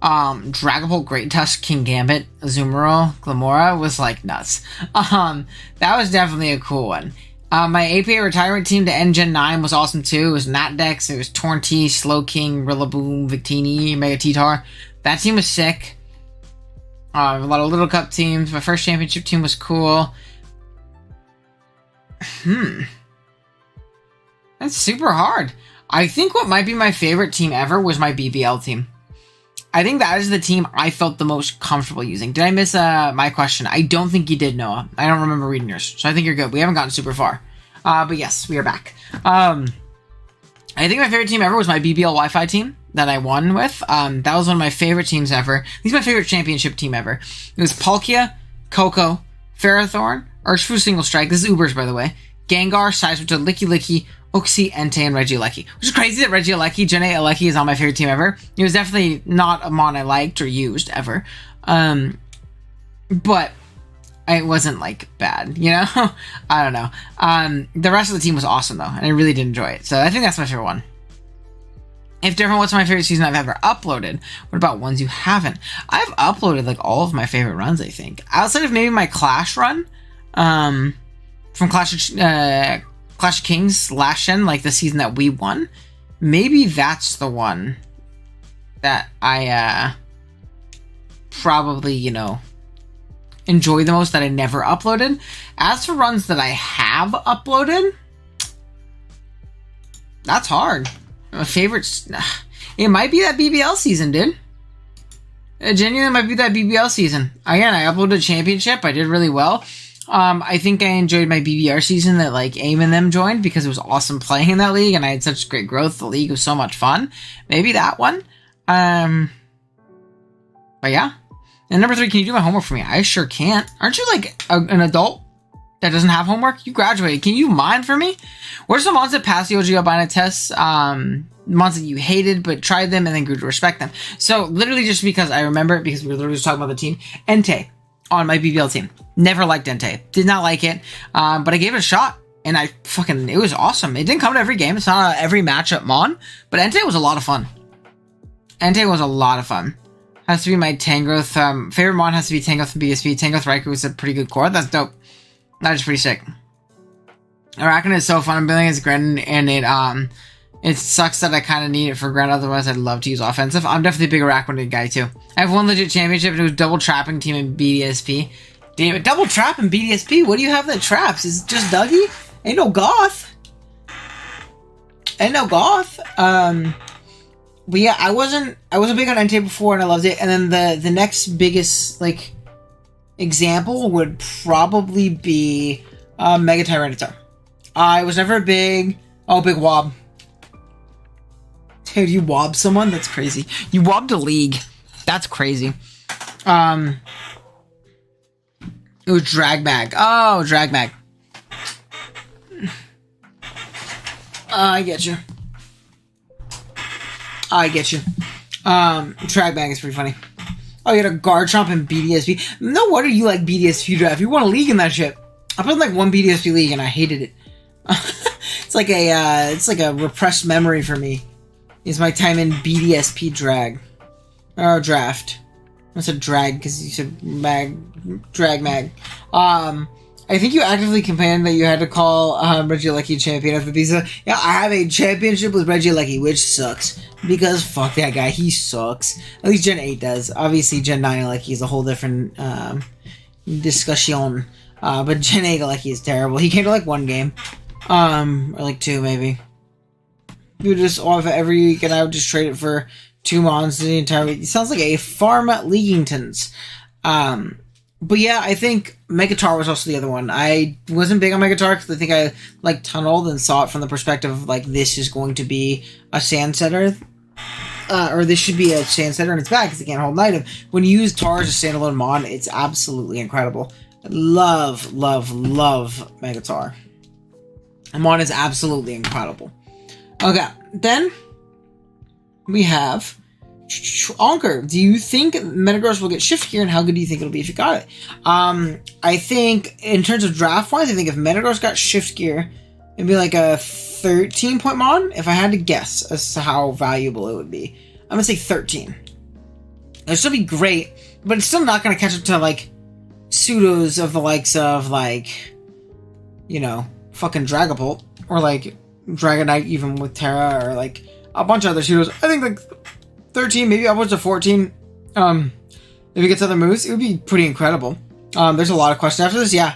Dragapult, Great Tusk, King Gambit, Azumarill, Glamora was like nuts. That was definitely a cool one. My APA retirement team to end Gen 9 was awesome too. It was Natdex, it was Tornty, Slowking, Rillaboom, Victini, Mega T-Tar. That team was sick. A lot of Little Cup teams. My first championship team was cool. That's super hard. I think what might be my favorite team ever was my BBL team. I think that is the team I felt the most comfortable using. Did I miss my question? I don't think you did, Noah. I don't remember reading yours, so I think you're good. We haven't gotten super far. But yes, we are back. I think my favorite team ever was my BBL Wi-Fi team that I won with. That was one of my favorite teams ever. He's my favorite championship team ever. It was Palkia, Coco, Ferrothorn, Urshifu Single Strike. This is Ubers, by the way. Gengar, Seismitoad, Licky Licky, Uxie, Entei, and Regieleki. Which is crazy that Regieleki, Gen 8 Alecki, is on my favorite team ever. It was definitely not a mon I liked or used ever. But it wasn't, bad, I don't know. The rest of the team was awesome, though, and I really did enjoy it. So I think that's my favorite one. If different, what's my favorite season I've ever uploaded? What about ones you haven't? I've uploaded, all of my favorite runs, I think. Outside of maybe my Clash run, from Clash of Kings last gen, the season that we won, maybe that's the one that I probably, enjoy the most that I never uploaded. As for runs that I have uploaded, that's hard. My favorites, it might be that BBL season, dude. genuinely might be that BBL season. Again, I uploaded a championship. I did really well. I think I enjoyed my BBR season that like Aim and them joined because it was awesome playing in that league and I had such great growth. The league was so much fun. Maybe that one. But yeah. And number 3, can you do my homework for me? I sure can't. Aren't you like an adult that doesn't have homework? You graduated. Can you mine for me? What are some mods that passed the OG albino tests? Mods that you hated but tried them and then grew to respect them. So literally just because I remember it because we were literally just talking about the team. Entei on my BBL team. Never liked Entei. Did not like it. But I gave it a shot. And it was awesome. It didn't come to every game. It's not every matchup mon. But Entei was a lot of fun. Entei was a lot of fun. Has to be my Tangrowth. Favorite mon has to be Tangrowth and BSP. Tangrowth Raikou is a pretty good core. That's dope. That is pretty sick. Arachnid is so fun. I'm building as Gren, and it sucks that I kind of need it for Gren. Otherwise, I'd love to use offensive. I'm definitely a big Arachnid guy too. I have one legit championship, and it was double trapping team in BDSP. Damn it, double trap in BDSP? What do you have that traps? Is it just Dougie? Ain't no goth. Ain't no goth. But yeah, I wasn't big on Entei before, and I loved it. And then the next biggest like example would probably be Mega Tyranitar. I was never a big wob. Dude, you wobbed someone? That's crazy. You wobbed a league. That's crazy. It was Dragmag. Oh, Dragmag. I get you. Dragmag is pretty funny. Oh, you had a Garchomp and BDSP. No wonder you like BDSP draft. You won a league in that shit. I played like one BDSP league and I hated it. It's like a repressed memory for me. It's my time in BDSP draft. I said drag because you said Dragmag. I think you actively complained that you had to call Regieleki champion after these. Yeah, I have a championship with Regieleki, which sucks. Because fuck that guy, he sucks. At least Gen 8 does. Obviously, Gen 9 Aleki is a whole different discussion. But Gen 8 Aleki is terrible. He came to like one game. Or like 2, maybe. He would just off every week, and I would just trade it for 2 mons the entire week. It sounds like a farm at Leagingtons. But yeah, I think Megatar was also the other one. I wasn't big on Megatar because I think I like tunneled and saw it from the perspective of like this is going to be a sand setter. Or this should be a sand setter and it's bad because it can't hold an item. When you use Tar as a standalone mon, it's absolutely incredible. I love Megatar. The mon is absolutely incredible. Okay, then we have Onker. Do you think Metagross will get shift gear, and how good do you think it'll be if you got it? I think in terms of draft wise, I think if Metagross got shift gear, it'd be like a 13-point mon. If I had to guess as to how valuable it would be, I'm gonna say 13. It'd still be great, but it's still not gonna catch up to like pseudos of the likes of like, you know, fucking Dragapult or like Dragonite even with Terra or like a bunch of other pseudos. I think like 13, maybe upwards of 14. If it gets other moves, it would be pretty incredible. There's a lot of questions after this. Yeah,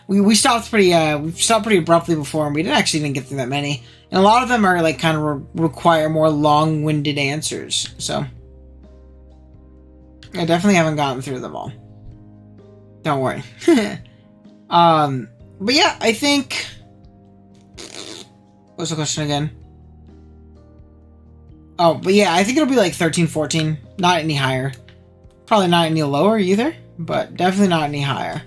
we stopped pretty abruptly before, and we didn't get through that many. And a lot of them are like kind of require more long-winded answers. So I definitely haven't gotten through them all. Don't worry. But yeah, I think. What's the question again? Oh, but yeah, I think it'll be like 13, 14. Not any higher. Probably not any lower either, but definitely not any higher.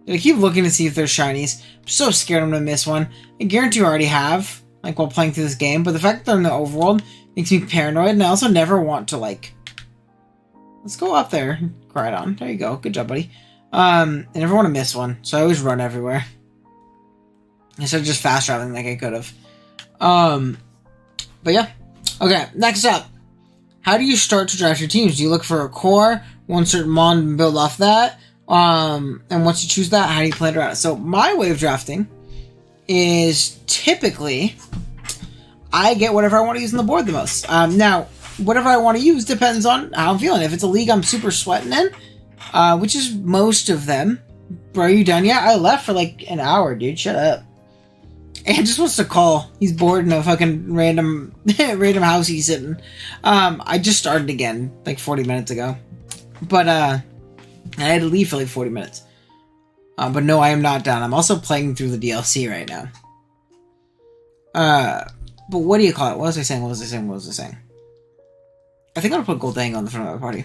I keep looking to see if there's shinies. I'm so scared I'm gonna miss one. I guarantee you already have, like while playing through this game, but the fact that they're in the overworld makes me paranoid, and I also never want to like... Let's go up there. Groudon. There you go. Good job, buddy. I never want to miss one, so I always run everywhere. Instead of just fast traveling like I could have. But yeah. Okay, next up. How do you start to draft your teams? Do you look for a core, one certain mon, and build off that? And once you choose that, how do you plan around it? So my way of drafting is typically I get whatever I want to use on the board the most. Now, whatever I want to use depends on how I'm feeling. If it's a league I'm super sweating in, which is most of them. Bro, are you done yet? I left for like an hour, dude. Shut up. And just wants to call. He's bored in a fucking random house he's sitting. I just started again, like 40 minutes ago. But, I had to leave for like 40 minutes. But no, I am not done. I'm also playing through the DLC right now. But what do you call it? What was I saying? I think I'm gonna put gold dang on the front of my party.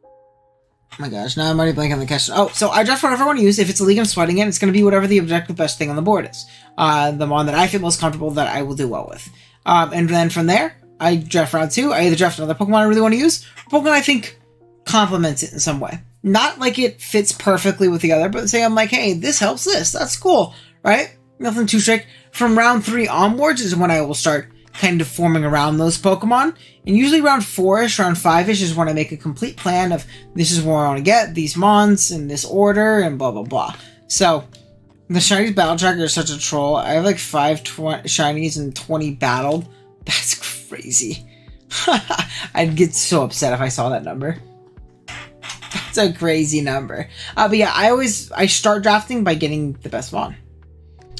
Oh my gosh, now I'm already blanking on the question. Oh, so I draft whatever I want to use. If it's a league I'm sweating in, it's going to be whatever the objective best thing on the board is. The one that I feel most comfortable that I will do well with. And then from there, I draft round 2. I either draft another Pokemon I really want to use, or Pokemon I think complements it in some way. Not like it fits perfectly with the other, but say I'm like, hey, this helps this. That's cool, right? Nothing too strict. From round 3 onwards is when I will start kind of forming around those Pokemon. And usually around 4-ish, around 5-ish is when I make a complete plan of this is where I want to get these mons in this order and blah, blah, blah. So, the Shinies Battle Tracker is such a troll. I have like 5 Shinies and 20 battled. That's crazy. I'd get so upset if I saw that number. That's a crazy number. But yeah, I start drafting by getting the best mon.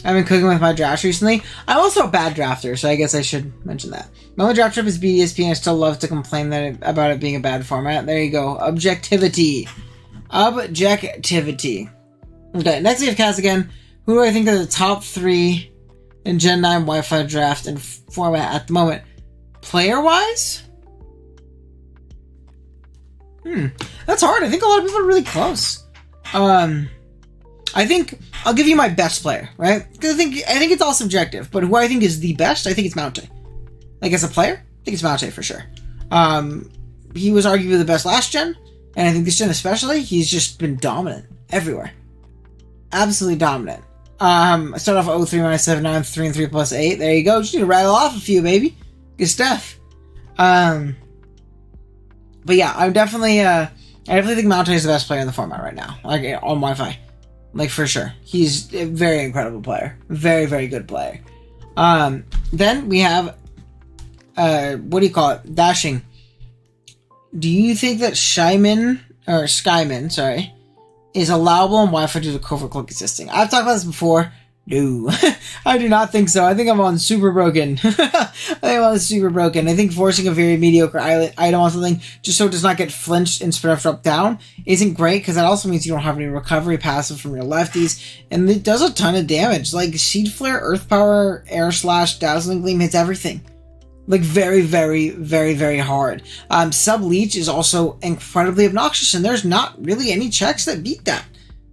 I've been cooking with my drafts recently. I'm also a bad drafter, so I guess I should mention that. My only draft trip is BDSP, and I still love to complain about it being a bad format. There you go. Objectivity. Okay, next we have Kaz again. Who do I think are the top 3 in Gen 9 Wi-Fi draft and format at the moment? Player-wise? That's hard. I think a lot of people are really close. I think I'll give you my best player, right? Because I think it's all subjective, but who I think is the best, I think it's Mountay. Like as a player, I think it's Mountay for sure. He was arguably the best last gen, and I think this gen especially, he's just been dominant everywhere. Absolutely dominant. I started off 03 minus 7, 9, 3 and 3 plus 8. There you go. Just need to rattle off a few, baby. Good stuff. But yeah, I definitely think Mountay is the best player in the format right now, like on Wi-Fi. Like, for sure. He's a very incredible player. Very, very good player. Then we have, what do you call it? Dashing. Do you think that Skyman, is allowable on Wi-Fi due to covert cloak existing? I've talked about this before. No. I do not think so. I think I'm on super broken. I think forcing a very mediocre item on something just so it does not get flinched and spread drop down isn't great, because that also means you don't have any recovery passive from your lefties, and it does a ton of damage. Like, Seed Flare, Earth Power, Air Slash, Dazzling Gleam hits everything. Like, very, very, very, very hard. Sub Leech is also incredibly obnoxious, and there's not really any checks that beat that.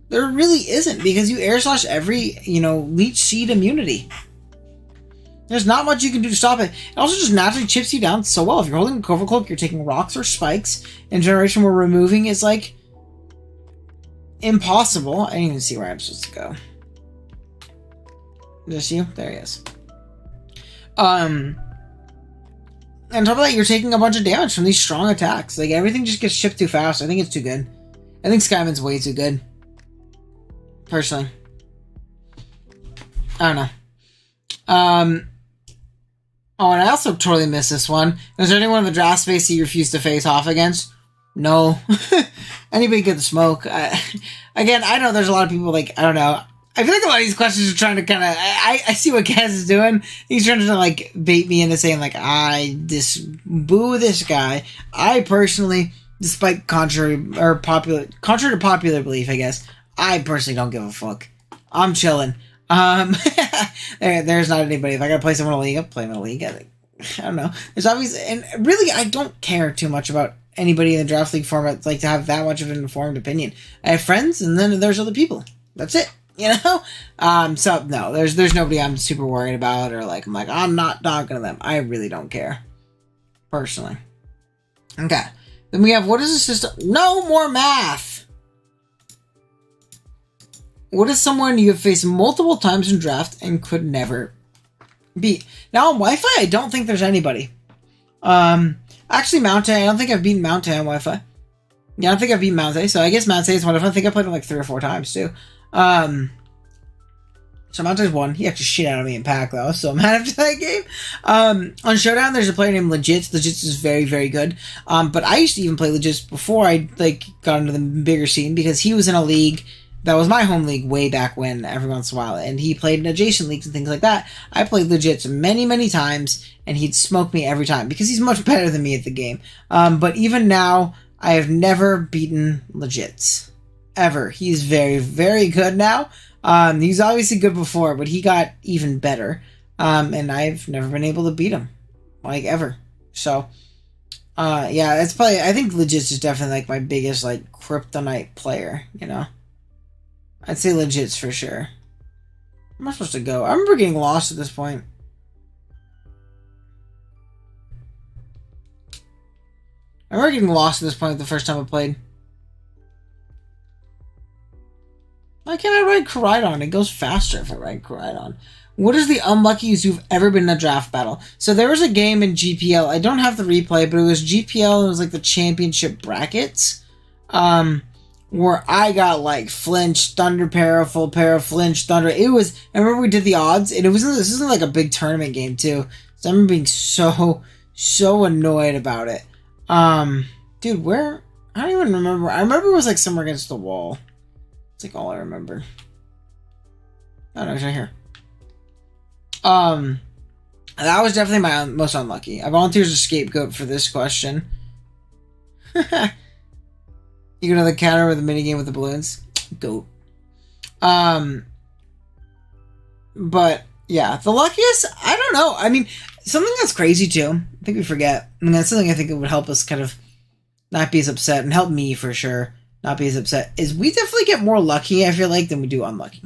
There really isn't, because you air slash every, leech seed immunity. There's not much you can do to stop it. It also just naturally chips you down so well. If you're holding a Covert Cloak, you're taking rocks or spikes. In Generation, where removing is, like, impossible. I didn't even see where I'm supposed to go. Is this you? There he is. On top of that, you're taking a bunch of damage from these strong attacks. Like, everything just gets shipped too fast. I think it's too good. I think Skyman's way too good. Personally. I don't know. Oh, and I also totally missed this one. Is there anyone in the draft space you refuse to face off against? No. Anybody get the smoke? Again, I know there's a lot of people, like, I don't know. I feel like a lot of these questions are trying to kind of... I see what Kaz is doing. He's trying to, like, bait me into saying, like, boo this guy. I personally, despite contrary to popular belief, I guess, I personally don't give a fuck. I'm chilling. There's not anybody. If I gotta play someone in a league, I'll play them in a league. I don't know. There's obviously... And really, I don't care too much about anybody in the draft league format, like, to have that much of an informed opinion. I have friends, and then there's other people. That's it. So no, there's nobody I'm super worried about, or like I'm not talking to them. I really don't care, personally. Okay, then we have, what is the system? No more math. What is someone you have faced multiple times in draft and could never beat? Now on Wi-Fi, I don't think there's anybody. Actually, Mountay, I don't think I've beaten Mountay on Wi-Fi. Yeah, I don't think I've beaten Mountay, so I guess Mountay is one of them. I think I played him like 3 or 4 times too. So Mountay's won. He actually shit out of me in pack though, so I'm mad after that game. On Showdown, there's a player named Legits. Legits is very, very good. But I used to even play Legits before I got into the bigger scene, because he was in a league That was my home league way back when, every once in a while. And he played in adjacent leagues and things like that. I played legits many, many times, and he'd smoke me every time because he's much better than me at the game. But even now, I have never beaten legits. Ever. He's very, very good now. He's obviously good before, but he got even better. And I've never been able to beat him. Like, ever. So, yeah, it's probably... I think legits is definitely, like, my biggest, like, kryptonite player, you know? I'd say legits for sure. Where am I supposed to go? I remember getting lost at this point. I remember getting lost at this point the first time I played. Why can't I ride Koraidon? It goes faster if I ride Koraidon. What is the unluckiest you've ever been in a draft battle? So there was a game in GPL. I don't have the replay, but it was GPL. It was like the championship brackets. Where I got like flinch, thunder para, full para, flinch, thunder. It was, I remember we did the odds, and this isn't like a big tournament game too. So I remember being so annoyed about it. Dude, where? I don't even remember. I remember it was like somewhere against the wall. It's like all I remember. Oh no, it's right here. That was definitely my most unlucky. I volunteer as a scapegoat for this question. You go to the counter with a minigame with the balloons. Goat. But yeah, the luckiest, I don't know. I mean, something that's crazy too, I think we forget, and that's something I think it would help us kind of not be as upset, and help me for sure not be as upset, is we definitely get more lucky, I feel like, than we do unlucky.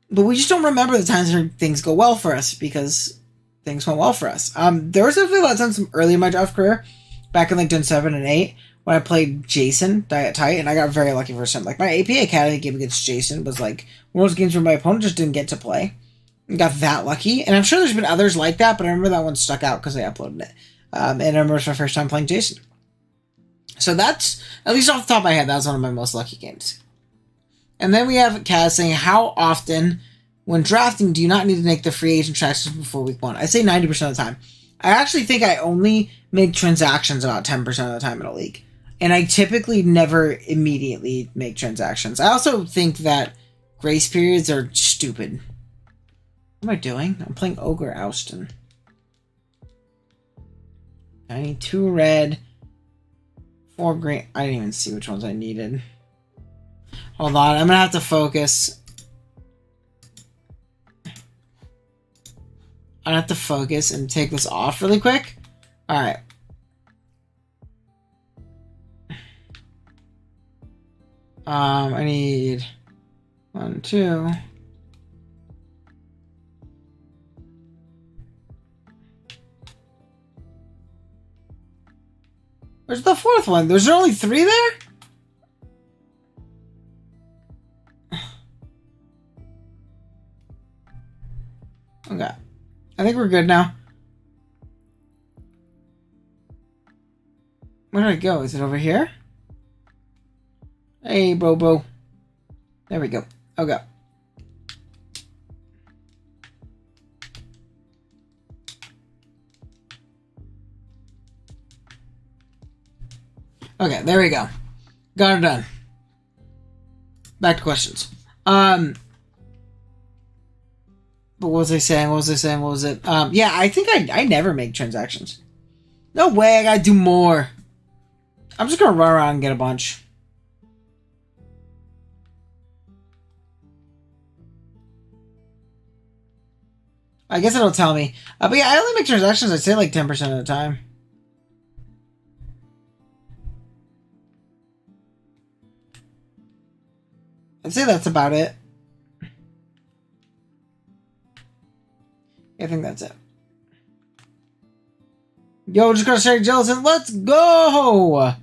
But we just don't remember the times when things go well for us, because things went well for us. There was definitely a lot of times early in my draft career, back in like Gen 7 and 8, when I played Jason Diet Tight, and I got very lucky for some. Like, my APA Academy game against Jason was like one of those games where my opponent just didn't get to play. And got that lucky. And I'm sure there's been others like that, but I remember that one stuck out because I uploaded it. And I remember it was my first time playing Jason. So that's, at least off the top of my head, that was one of my most lucky games. And then we have Kaz saying, how often, when drafting, do you not need to make the free agent transactions before week 1? I say 90% of the time. I actually think I only make transactions about 10% of the time in a league. And I typically never immediately make transactions. I also think that grace periods are stupid. What am I doing? I'm playing Ogre Austin. I need 2 red, 4 green. I didn't even see which ones I needed. Hold on, I'm gonna have to focus. I have to focus and take this off really quick. Alright. I need 1, 2. Where's the 4th one? There's only 3 there? Okay. I think we're good now. Where did I go? Is it over here? Hey, Bobo. There we go. Okay. Okay, there we go. Got it done. Back to questions. But what was I saying? What was it? Yeah, I think I never make transactions. No way, I gotta do more. I'm just gonna run around and get a bunch. I guess it'll tell me. But yeah, I only make transactions, I'd say like 10% of the time. I'd say that's about it. I think that's it. Yo, just gotta say Jellison, let's go!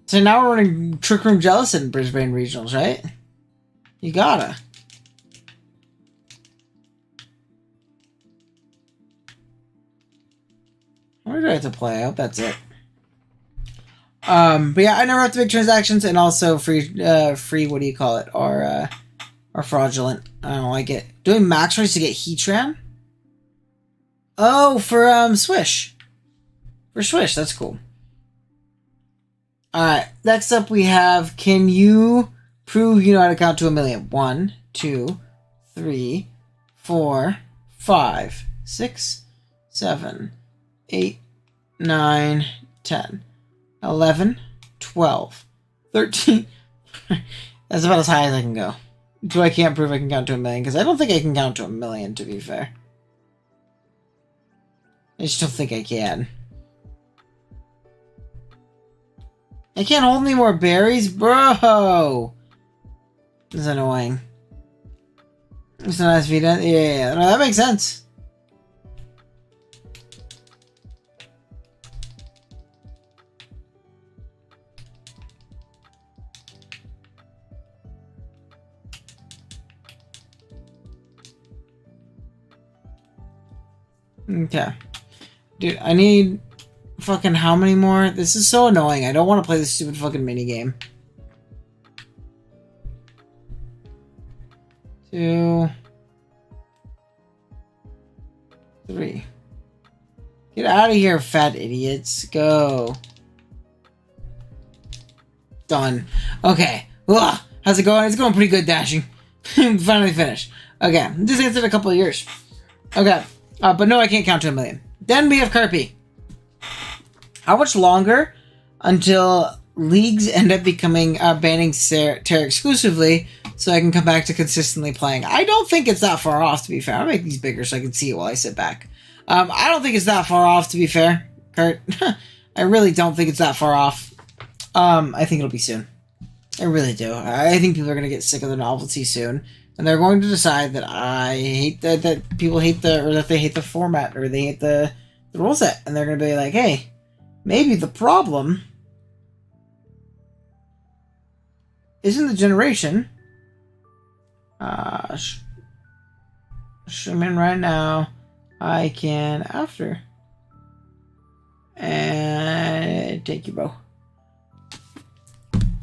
So now we're running Trick Room Jellison Brisbane Regionals, right? You gotta. Where do I have to play? I hope that's it. But yeah, I never have to make transactions, and also free, what do you call it? Or fraudulent. I don't like it. Doing max race to get Heatran? Oh, for, Swish. For Swish, that's cool. Alright, next up we have, can you Prove you know how to count to 1,000,000. 1, 2, 3, 4, 5, 6, 7, 8, 9, 10, 11, 12, 13. That's about as high as I can go. I can't prove I can count to 1,000,000 because I don't think I can count to 1,000,000, to be fair. I just don't think I can. I can't hold any more berries, bro. This is annoying. It's a nice Vita. Yeah, no, that makes sense. Okay. Dude, I need fucking how many more? This is so annoying. I don't want to play this stupid fucking minigame. 2, 3. Get out of here, fat idiots. Go. Done. Okay. Ugh. How's it going? It's going pretty good, Dashing. Finally finished. Okay. This answered a couple of years. Okay. But no, I can't count to 1,000,000. Then we have Kirby. How much longer until leagues end up becoming banning Terra exclusively so I can come back to consistently playing? I don't think it's that far off, to be fair. I'll make these bigger so I can see it while I sit back. I don't think it's that far off, to be fair, Kurt. I really don't think it's that far off. I think it'll be soon. I really do. I think people are going to get sick of the novelty soon. And they're going to decide that I hate that people hate that they hate the format, or they hate the rule set. And they're going to be like, hey, maybe the problem isn't the generation. Zoom in right now. I can after. And thank you, bro.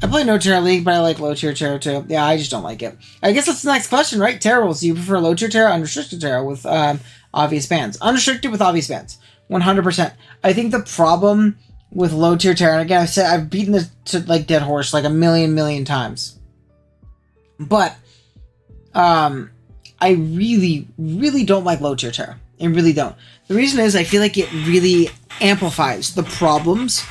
I play no Terra League, but I like low tier Terra too. Yeah, I just don't like it. I guess that's the next question, right? Terra rules. Do you prefer low tier Terra, unrestricted Terra with obvious bans? Unrestricted with obvious bans. 100%. I think the problem with low tier Terra, and again, I've beaten this to like dead horse like a million times. But I really don't like low tier Terra. I really don't. The reason is I feel like it really amplifies the problems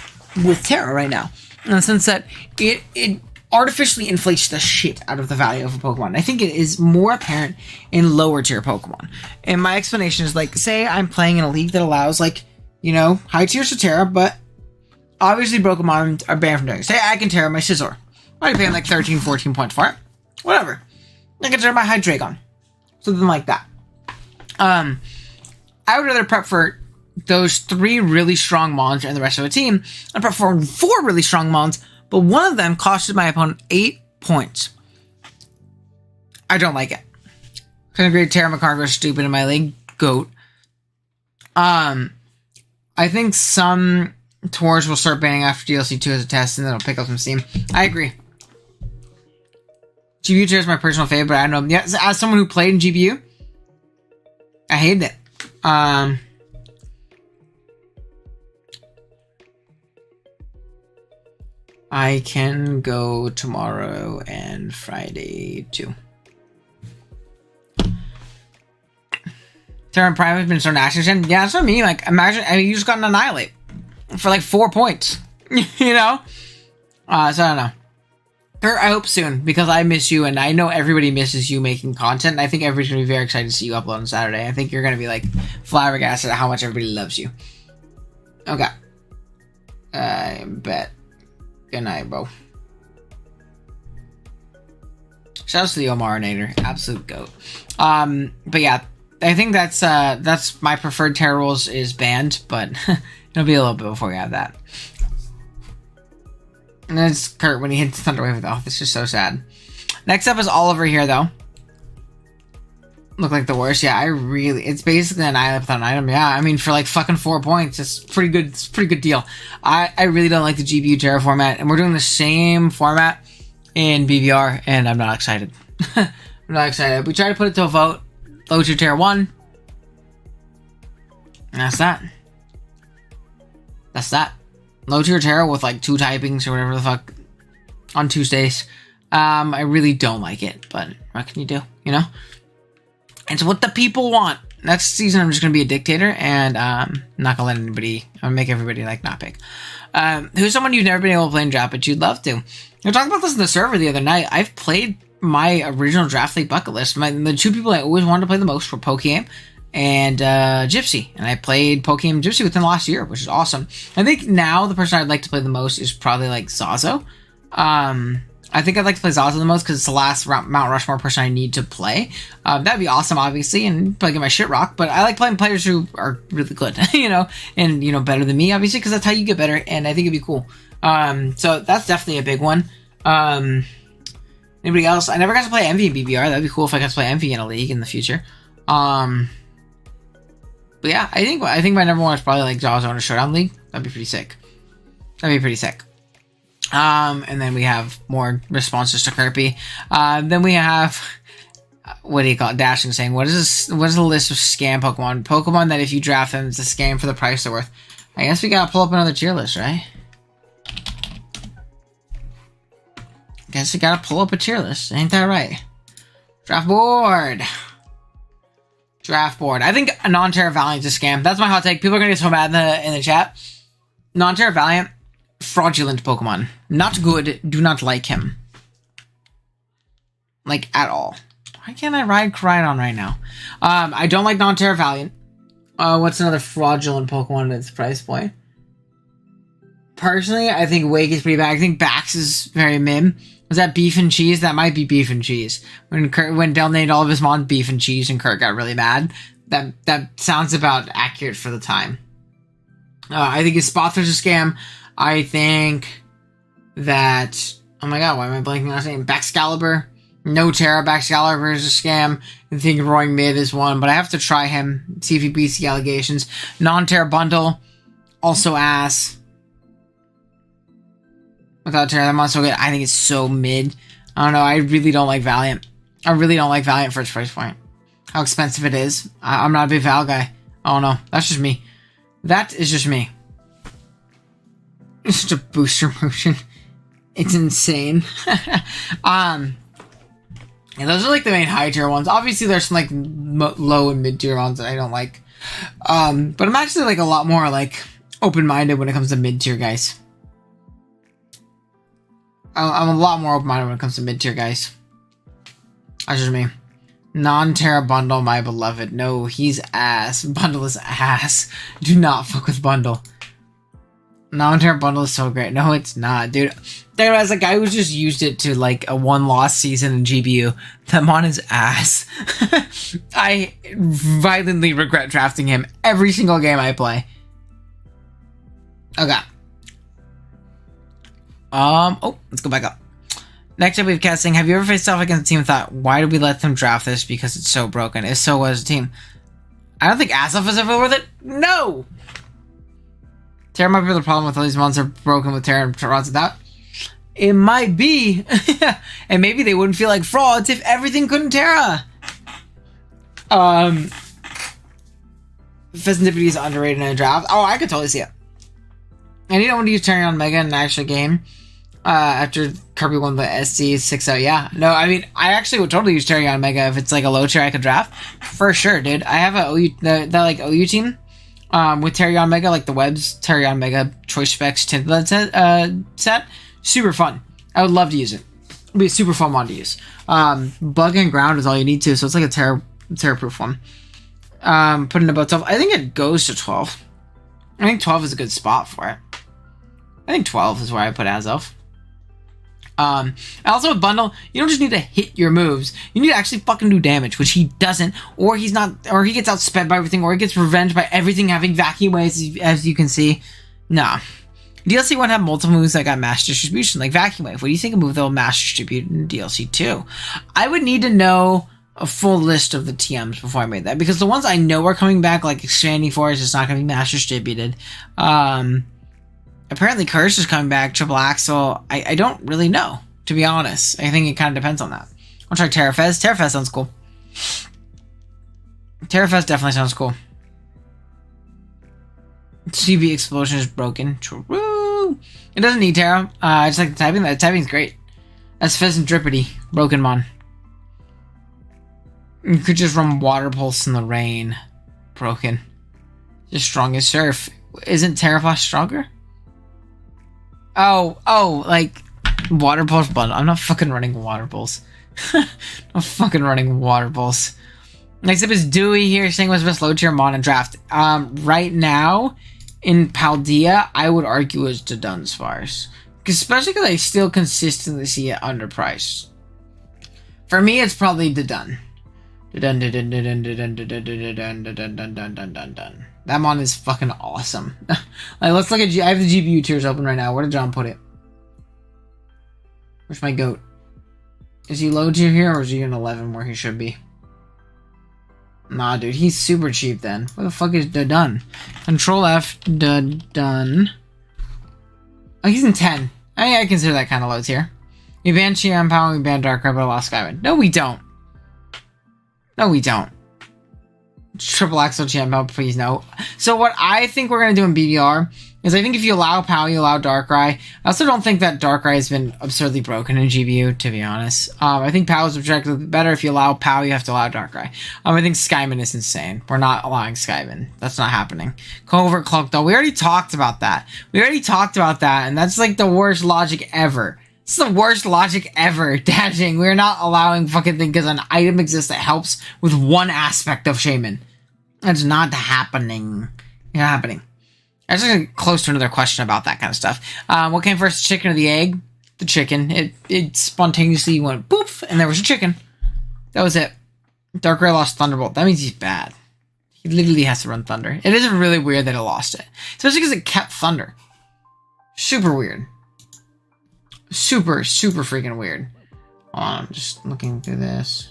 with Terra right now. In the sense that it artificially inflates the shit out of the value of a Pokemon. I think it is more apparent in lower tier Pokemon. And my explanation is like, say I'm playing in a league that allows like, you know, high tiers of Terra, but obviously Pokemon are banned from doing it. Say I can Terra my Scizor. I'd pay like 13, 14 points for it. Whatever. I can Terra my Hydreigon. Something like that. I would rather prep for those 3 really strong mons and the rest of the team. I prep for 4 really strong mons, but one of them costed my opponent 8 points. I don't like it. Couldn't agree Terra McCarver is stupid in my league. Goat. I think some tours will start banning after DLC 2 as a test, and then it'll pick up some steam. I agree. GBU Terra is my personal favorite, but I don't know. Yeah, as someone who played in GBU, I hated it. I can go tomorrow and Friday too. Terra Prime has been so nasty. Yeah, that's what I mean. Like, imagine you just got an Annihilate for like 4 points. You know? So I don't know. Kurt, I hope soon, because I miss you, and I know everybody misses you making content, and I think everybody's going to be very excited to see you upload on Saturday. I think you're going to be like flabbergasted at how much everybody loves you. Okay. I bet. Good night, bro. Shouts to the Omarinator. Absolute goat. But yeah, I think that's my preferred Terra rules is banned, but it'll be a little bit before we have that. And then it's Kurt when he hits Thunderwave. Oh, it's just so sad. Next up is Oliver here, though. Look like the worst. Yeah, it's basically an item without an item. Yeah, I mean, for like fucking 4 points, it's pretty good. It's a pretty good deal. I really don't like the GBU Terra format, and we're doing the same format in BBR, and I'm not excited. I'm not excited. We tried to put it to a vote. Low tier Terra won. And that's that. That's that. Low tier Terra with like 2 typings or whatever the fuck on Tuesdays. I really don't like it, but what can you do, you know? It's what the people want. Next season, I'm just going to be a dictator, and I'm not going to let anybody, I'm going to make everybody, like, not pick. Who's someone you've never been able to play in draft, but you'd love to? I talked about this in the server the other night. I've played my original Draft League bucket list. The two people I always wanted to play the most were Pokemon and Gypsy. And I played Pokemon and Gypsy within the last year, which is awesome. I think now the person I'd like to play the most is probably, like, Zazo. I think I'd like to play Zaza the most because it's the last Mount Rushmore person I need to play. That'd be awesome, obviously, and probably get my shit rocked. But I like playing players who are really good, you know, and, you know, better than me, obviously, because that's how you get better, and I think it'd be cool. So that's definitely a big one. Anybody else? I never got to play Envy in BBR. That'd be cool if I got to play Envy in a league in the future. But yeah, I think my number one is probably like Jaws on a Showdown League. That'd be pretty sick. And then we have more responses to Kirby. Then we have, what do you call it? Dashing saying, what is the list of scam Pokemon? Pokemon that if you draft them, it's a scam for the price they're worth. I guess we gotta pull up another tier list, right? Guess we gotta pull up a tier list. Ain't that right? Draft board. I think a non-Terra Valiant's a scam. That's my hot take. People are gonna get so mad in the chat. Non-Terra Valiant, fraudulent Pokemon. Not good. Do not like him. Like, at all. Why can't I ride Koraidon right now? I don't like non-Terra Valiant. What's another fraudulent Pokemon at its price point? Personally, I think Wake is pretty bad. I think Bax is very mid. Was that Beef and Cheese? That might be Beef and Cheese. When Del named all of his mons Beef and Cheese and Kurt got really mad. That sounds about accurate for the time. I think his Spotter's a scam. I think that... Oh my god, why am I blanking on his name? Baxcalibur. No Terra. Baxcalibur is a scam. I think Roaring Mid is one, but I have to try him. See if he beats the allegations. Non-Terra Bundle. Also ass. Without Terra, that mon's so good. I think it's so mid. I don't know. I really don't like Valiant. I really don't like Valiant for its price point. How expensive it is. I'm not a big Val guy. I don't know. That's just me. That is just me. It's just a booster motion. It's insane. Yeah, those are like the main high tier ones. Obviously, there's some like low and mid tier ones that I don't like. But I'm actually like a lot more like open-minded when it comes to mid tier guys. I'm a lot more open-minded when it comes to mid tier guys. That's just me. Non-Terra Bundle, my beloved. No, he's ass. Bundle is ass. Do not fuck with Bundle. Non-Terra Bundle is so great. No, it's not, dude. There was a guy who just used it to like a one-loss season in GBU. That mon is ass. I violently regret drafting him every single game I play. Okay. Oh, let's go back up. Next up, we have casting. Have you ever faced off against a team and thought, why did we let them draft this because it's so broken? If so, what is a team? I don't think Azoff is ever worth it. No! Terra might be the problem with all these monsters broken with Terra and frauds without. It might be. And maybe they wouldn't feel like frauds if everything couldn't Terra. Festivity is underrated in a draft. Oh, I could totally see it. And you don't want to use Terry on Mega in an actual game. After Kirby won the SC 6-0, yeah. No, I mean, I actually would totally use Terry on Mega if it's like a low tier I could draft. For sure, dude. I have a OU, that like OU team with Terry on Mega, like the Webs Terry on Mega Choice Specs Tinted set. Super fun. I would love to use it. It'd be a super fun one to use. Bug and Ground is all you need to, so it's like a Terra-proof one. Put in about 12. I think it goes to 12. I think 12 is a good spot for it. I think 12 is where I put Azoff. Also with Bundle, you don't just need to hit your moves. You need to actually fucking do damage, which he doesn't, or he's not, or he gets outsped by everything, or he gets revenged by everything having vacuum waves, as you can see. Nah. DLC 1 had multiple moves that got mass distribution, like Vacuum Wave. What do you think a move that will mass distribute in DLC 2? I would need to know a full list of the TMs before I made that, because the ones I know are coming back, like Expanding Force, is not going to be mass distributed. Apparently Curse is coming back, Triple Axel. I don't really know, to be honest. I think it kind of depends on that. I'll try Terrafez. Terrafez sounds cool. Terrafez definitely sounds cool. CB Explosion is broken. True. It doesn't need Terra. I just like the typing. The typing's great. That's Pheasant Drippity, Broken Mon. You could just run Water Pulse in the rain. Broken. Just strong as Surf. Isn't Terraflash stronger? Oh, like Water Pulse bundle. I'm not fucking running Water Pulse. I'm fucking running Water Pulse. Next up is Dewey here saying what's the best low tier mon in draft. Right now in Paldea, I would argue is the Dunsparce. Especially because I still consistently see it underpriced. For me, it's probably the Dun. That mon is fucking awesome. Like, let's look at. I have the GPU tiers open right now. Where did John put it? Where's my goat? Is he low tier here, or is he in 11 where he should be? Nah, dude, he's super cheap then. What the fuck is the Dun? Control F, the Dun. Oh, he's in 10. I consider that kind of low tier. We ban Chiam-Pao, we ban Darkrai, but I lost Skyman. No, we don't. No, we don't. Triple Axel Chiam-Pao, please no. So what I think we're going to do in BBR is I think if you allow Pao, you allow Darkrai. I also don't think that Darkrai has been absurdly broken in GBU, to be honest. I think Pao is objectively better. If you allow Pao, you have to allow Darkrai. I think Skyman is insane. We're not allowing Skyman. That's not happening. Covert Cloak, though. We already talked about that. And that's like the worst logic ever. It's the worst logic ever, Dashing. We're not allowing fucking thing because an item exists that helps with one aspect of Shaman. That's not happening. Not happening. I was just close to another question about that kind of stuff. What came first, chicken or the egg? The chicken. It spontaneously went poof, and there was a chicken. That was it. Darkrai lost Thunderbolt. That means he's bad. He literally has to run Thunder. It is really weird that it lost it. Especially because it kept Thunder. Super weird. Super freaking weird. Hold on, I'm just looking through this.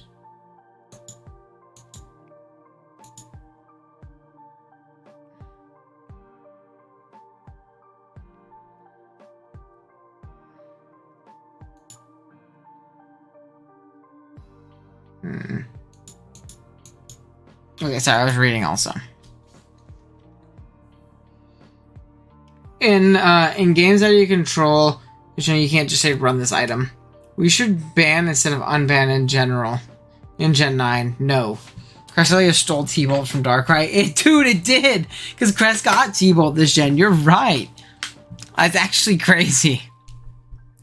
Okay, sorry, I was reading also. In games that you control, you can't just say run this item. We should ban instead of unban in general. In Gen 9, no. Cresselia stole T-Bolt from Darkrai. Dude, it did! Because Crest got T-Bolt this gen. You're right. That's actually crazy.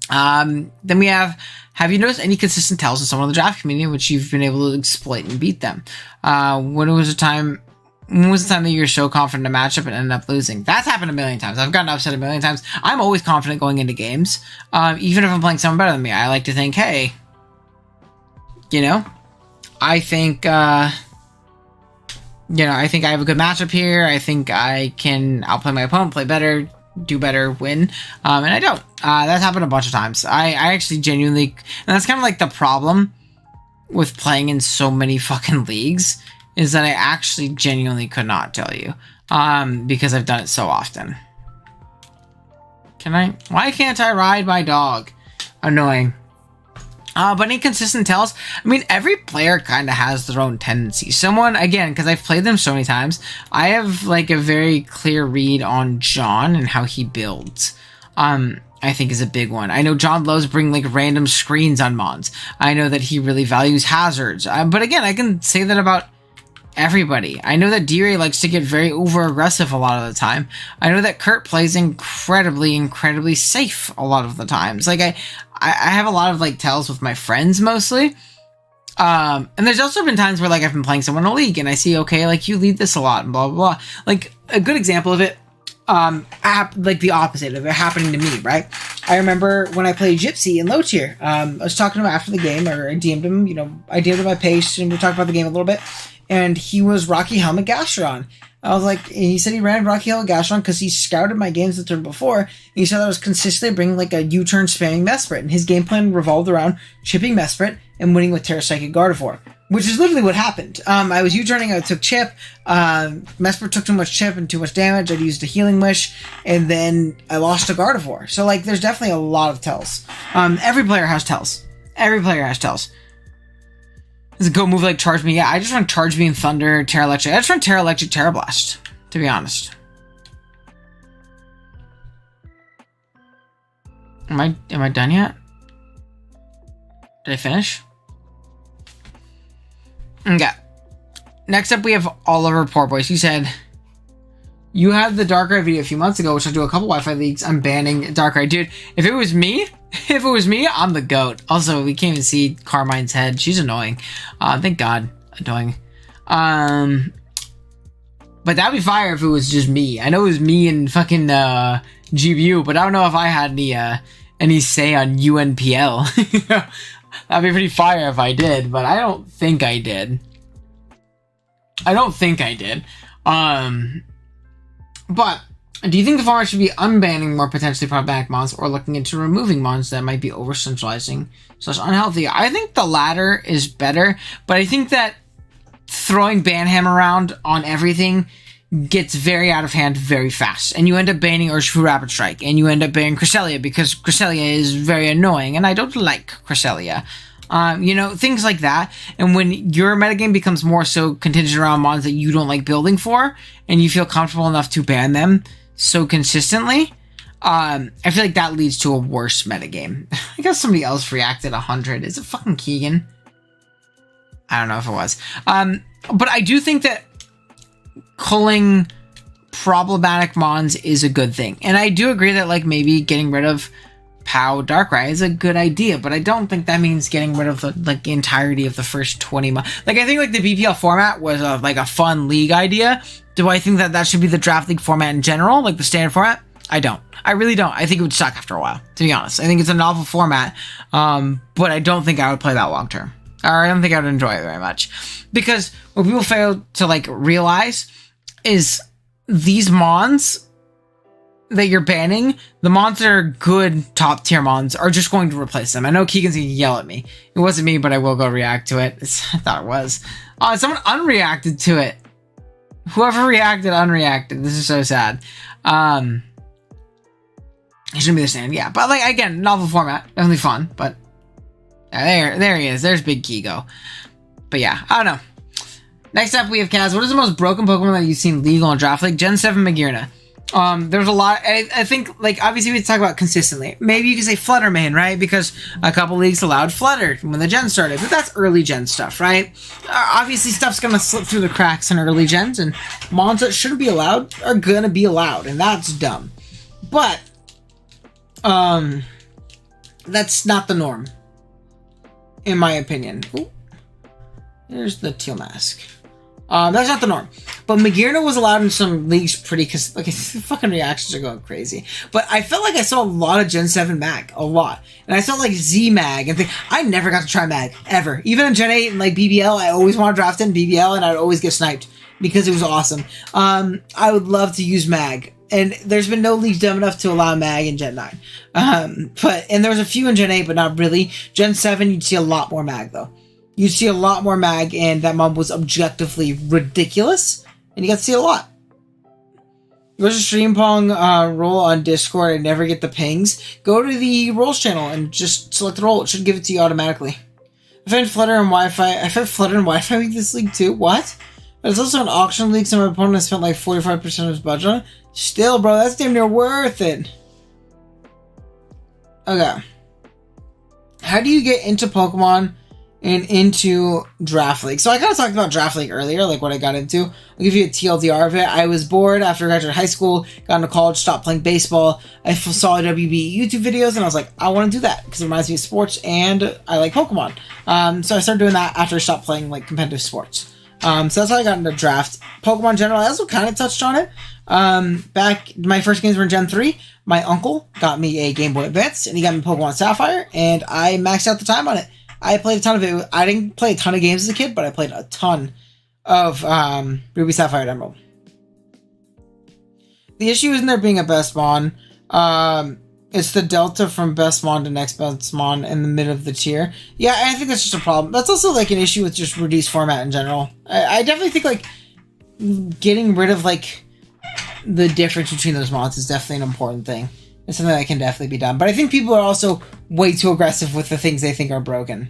Then we have you noticed any consistent tells in someone in the draft community in which you've been able to exploit and beat them? When was the time that you were so confident in a matchup and ended up losing? That's happened a million times. I've gotten upset a million times. I'm always confident going into games. Even if I'm playing someone better than me, I like to think, hey, I think, I think I have a good matchup here. I think I can outplay my opponent, play better, do better, win. And I don't. That's happened a bunch of times. I actually genuinely, and that's kind of like the problem with playing in so many fucking leagues, is that I actually genuinely could not tell you. Because I've done it so often. Why can't I ride my dog? Annoying. But inconsistent tells, I mean, every player kind of has their own tendencies. Someone, again, because I've played them so many times, I have like a very clear read on John and how he builds. I think is a big one. I know John loves bringing like random screens on Mons. I know that he really values hazards. But again, I can say that about everybody. I know that D-Ray likes to get very over-aggressive a lot of the time. I know that Kurt plays incredibly safe a lot of the times. Like, I have a lot of, like, tells with my friends, mostly. And there's also been times where, like, I've been playing someone in a league, and I see, okay, like, you lead this a lot, and blah, blah, blah. Like, a good example of it, like, the opposite of it happening to me, right? I remember when I played Gypsy in low tier. I was talking to him after the game, or I DM'd him, I DM'd him my pace, and we talked about the game a little bit. And he was Rocky Helmet Gastrodon. I was like, he said he ran Rocky Helmet Gastrodon because he scouted my games the turn before. And he said I was consistently bringing like a U-turn spamming Mesprit. And his game plan revolved around chipping Mesprit and winning with Terra Psychic Gardevoir. Which is literally what happened. I was U-turning, I took chip. Mesprit took too much chip and too much damage. I'd used a Healing Wish. And then I lost to Gardevoir. So like, there's definitely a lot of tells. Every player has tells. Does it go move like Charge Me? Yeah, I just run Charge Beam, Thunder, Terra Electric. I just run Terra Electric, Terra Blast, to be honest. Am I done yet? Did I finish? Okay. Next up, we have Oliver Poorboys. He said, you had the Darkrai video a few months ago, which I do a couple Wi-Fi leagues. I'm banning Darkrai. Dude, if it was me, I'm the GOAT. Also, we can't even see Carmine's head. She's annoying. Thank God. Annoying. But that'd be fire if it was just me. I know it was me and fucking GBU, but I don't know if I had any say on UNPL. That'd be pretty fire if I did, but I don't think I did. But do you think the format should be unbanning more potentially problematic mons or looking into removing mons that might be over-centralizing / unhealthy? I think the latter is better, but I think that throwing Banham around on everything gets very out of hand very fast, and you end up banning Urshifu Rapid Strike, and you end up banning Cresselia because Cresselia is very annoying, and I don't like Cresselia. Things like that. And when your metagame becomes more so contingent around mons that you don't like building for, and you feel comfortable enough to ban them so consistently, I feel like that leads to a worse metagame. I guess somebody else reacted 100. Is it fucking Keegan? I don't know if it was. But I do think that culling problematic mons is a good thing. And I do agree that, like, maybe getting rid of POW Darkrai is a good idea, but I don't think that means getting rid of the entirety of the first 20 months. Like, I think, like, the BPL format was a fun league idea. Do I think that should be the draft league format in general, like the standard format? I don't. I really don't. I think it would suck after a while, to be honest. I think it's a novel format, but I don't think I would play that long term. Or I don't think I would enjoy it very much. Because what people fail to, like, realize is these mons that you're banning, the mons that are good top tier mons are just going to replace them. I know Keegan's gonna yell at me. It wasn't me, but I will go react to it. I thought it was. Someone unreacted to it. Whoever reacted, unreacted. This is so sad. It shouldn't be the same. Yeah, but, like, again, novel format. Definitely fun, but there he is. There's Big Kigo. But yeah, I don't know. Next up, we have Kaz. What is the most broken Pokemon that you've seen legal in Draft League? Gen 7 Magearna. There's a lot. I think, like, obviously we talk about consistently. Maybe you could say Fluttermane, right? Because a couple leagues allowed Flutter when the gen started. But that's early gen stuff, right? Obviously stuff's going to slip through the cracks in early gens, and mons that shouldn't be allowed are going to be allowed, and that's dumb. But, that's not the norm, in my opinion. Ooh. There's the teal mask. That's not the norm. But Magearna was allowed in some leagues because, like, fucking reactions are going crazy. But I felt like I saw a lot of Gen 7 Mag. A lot. And I saw, like, Z Mag and I never got to try Mag. Ever. Even in Gen 8 and, like, BBL, I always want to draft in BBL and I'd always get sniped because it was awesome. I would love to use Mag. And there's been no leagues dumb enough to allow Mag in Gen 9. And there was a few in Gen 8, but not really. Gen 7, you'd see a lot more Mag, though. You see a lot more Mag, and that mob was objectively ridiculous, and you got to see it a lot. There's a stream pong roll on Discord. I never get the pings. Go to the roles channel and just select the role. It should give it to you automatically. I found Flutter and Wi-Fi. I found Flutter and Wi-Fi week this league too. What? But it's also an auction league, so my opponent has spent like 45% of his budget on it. Still, bro, that's damn near worth it. Okay. How do you get into Pokemon and into Draft League? So I kind of talked about Draft League earlier, like what I got into. I'll give you a TLDR of it. I was bored after I graduated high school, got into college, stopped playing baseball. I saw WB YouTube videos, and I was like, I want to do that because it reminds me of sports, and I like Pokemon. So I started doing that after I stopped playing, like, competitive sports. So that's how I got into draft. Pokemon in general, I also kind of touched on it. Back, my first games were in Gen 3. My uncle got me a Game Boy Advance, and he got me Pokemon Sapphire, and I maxed out the time on it. I played a ton of it. I didn't play a ton of games as a kid, but I played a ton of Ruby, Sapphire, and Emerald. The issue isn't there being a best mon. It's the delta from best mon to next best mon in the mid of the tier. Yeah, I think that's just a problem. That's also, like, an issue with just Rudy's format in general. I definitely think, like, getting rid of, like, the difference between those mons is definitely an important thing. It's something that can definitely be done. But I think people are also way too aggressive with the things they think are broken.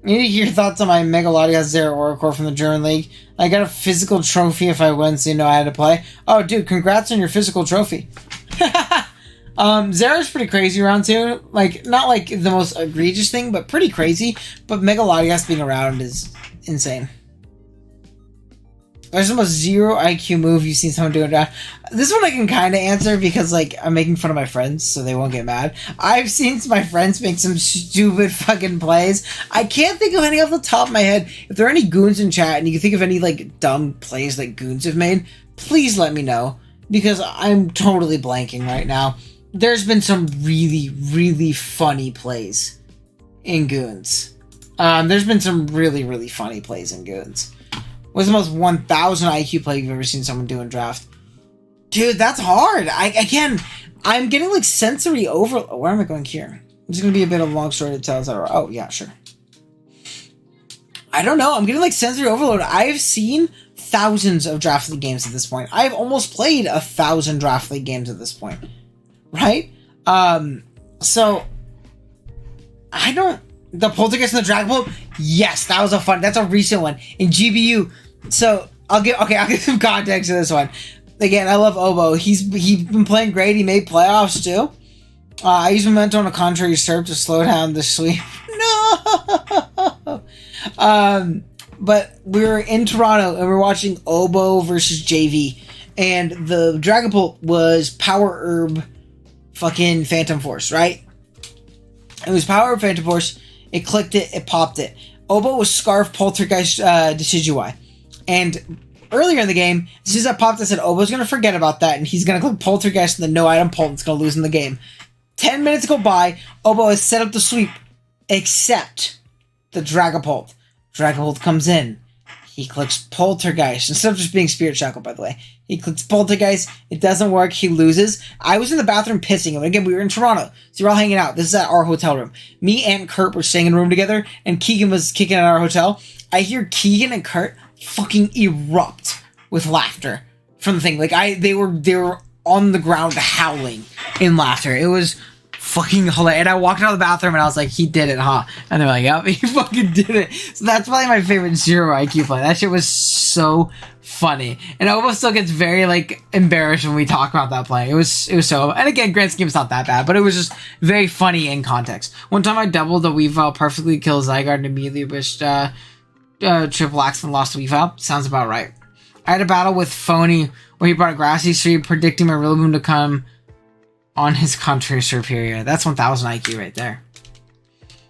You need to hear your thoughts on my Megalodios Zero Oracle from the German League. I got a physical trophy if I win, so you know I had to play. Oh, dude, congrats on your physical trophy. Zera's pretty crazy around too. Like, not like the most egregious thing, but pretty crazy. But Megalodios being around is insane. There's the most zero IQ move you've seen someone do in draft. This one I can kind of answer because, like, I'm making fun of my friends, so they won't get mad. I've seen my friends make some stupid fucking plays. I can't think of any off the top of my head. If there are any goons in chat and you can think of any, like, dumb plays that goons have made, please let me know. Because I'm totally blanking right now. There's been some really, really funny plays in goons. There's been some really, really funny plays in goons. What's the most 1,000 IQ play you've ever seen someone do in draft? Dude, that's hard. I'm getting like sensory over. Where am I going here? It's going to be a bit of a long story to tell. Oh, yeah, sure. I don't know. I'm getting like sensory overload. I've seen thousands of draft league games at this point. I've almost played 1,000 draft league games at this point. Right? So I don't. The Poltergeist and the Dragon Bolt? Yes, that's a recent one. In GBU. So, I'll give some context to this one. Again, I love Obo. He's been playing great. He made playoffs, too. I used Memento on a contrary serve to slow down the sweep. No! But we were in Toronto, and we were watching Obo versus JV. And the Dragon Bolt was Power Herb fucking Phantom Force, right? It was Power Herb Phantom Force. It clicked it, it popped it. Obo was Scarf Poltergeist Decidueye. And earlier in the game, as soon as I popped, I said, Obo's going to forget about that, and he's going to click Poltergeist and the no item Polt. It's going to lose in the game. 10 minutes go by, Obo has set up the sweep, except the Dragapult. Dragapult comes in. He clicks Poltergeist. Instead of just being Spirit Shackle, by the way. He clicks Poltergeist. It doesn't work. He loses. I was in the bathroom pissing. And again, we were in Toronto. So we're all hanging out. This is at our hotel room. Me and Kurt were staying in a room together. And Keegan was kicking at our hotel. I hear Keegan and Kurt fucking erupt with laughter from the thing. Like, they were on the ground howling in laughter. It was fucking hilarious. And I walked out of the bathroom and I was like, he did it, huh? And they're like, yep, he fucking did it. So that's probably my favorite zero IQ play. That shit was so funny. And Obo still gets very, like, embarrassed when we talk about that play. It was so, and again, grand scheme's not that bad, but it was just very funny in context. One time I doubled a Weavile, perfectly killed Zygarde, and immediately wished triple Axe and lost a Weavile. Sounds about right. I had a battle with Phony where he brought a Grassy Street, predicting my Rillaboom to come on his contrary superior. That's 1,000 IQ right there.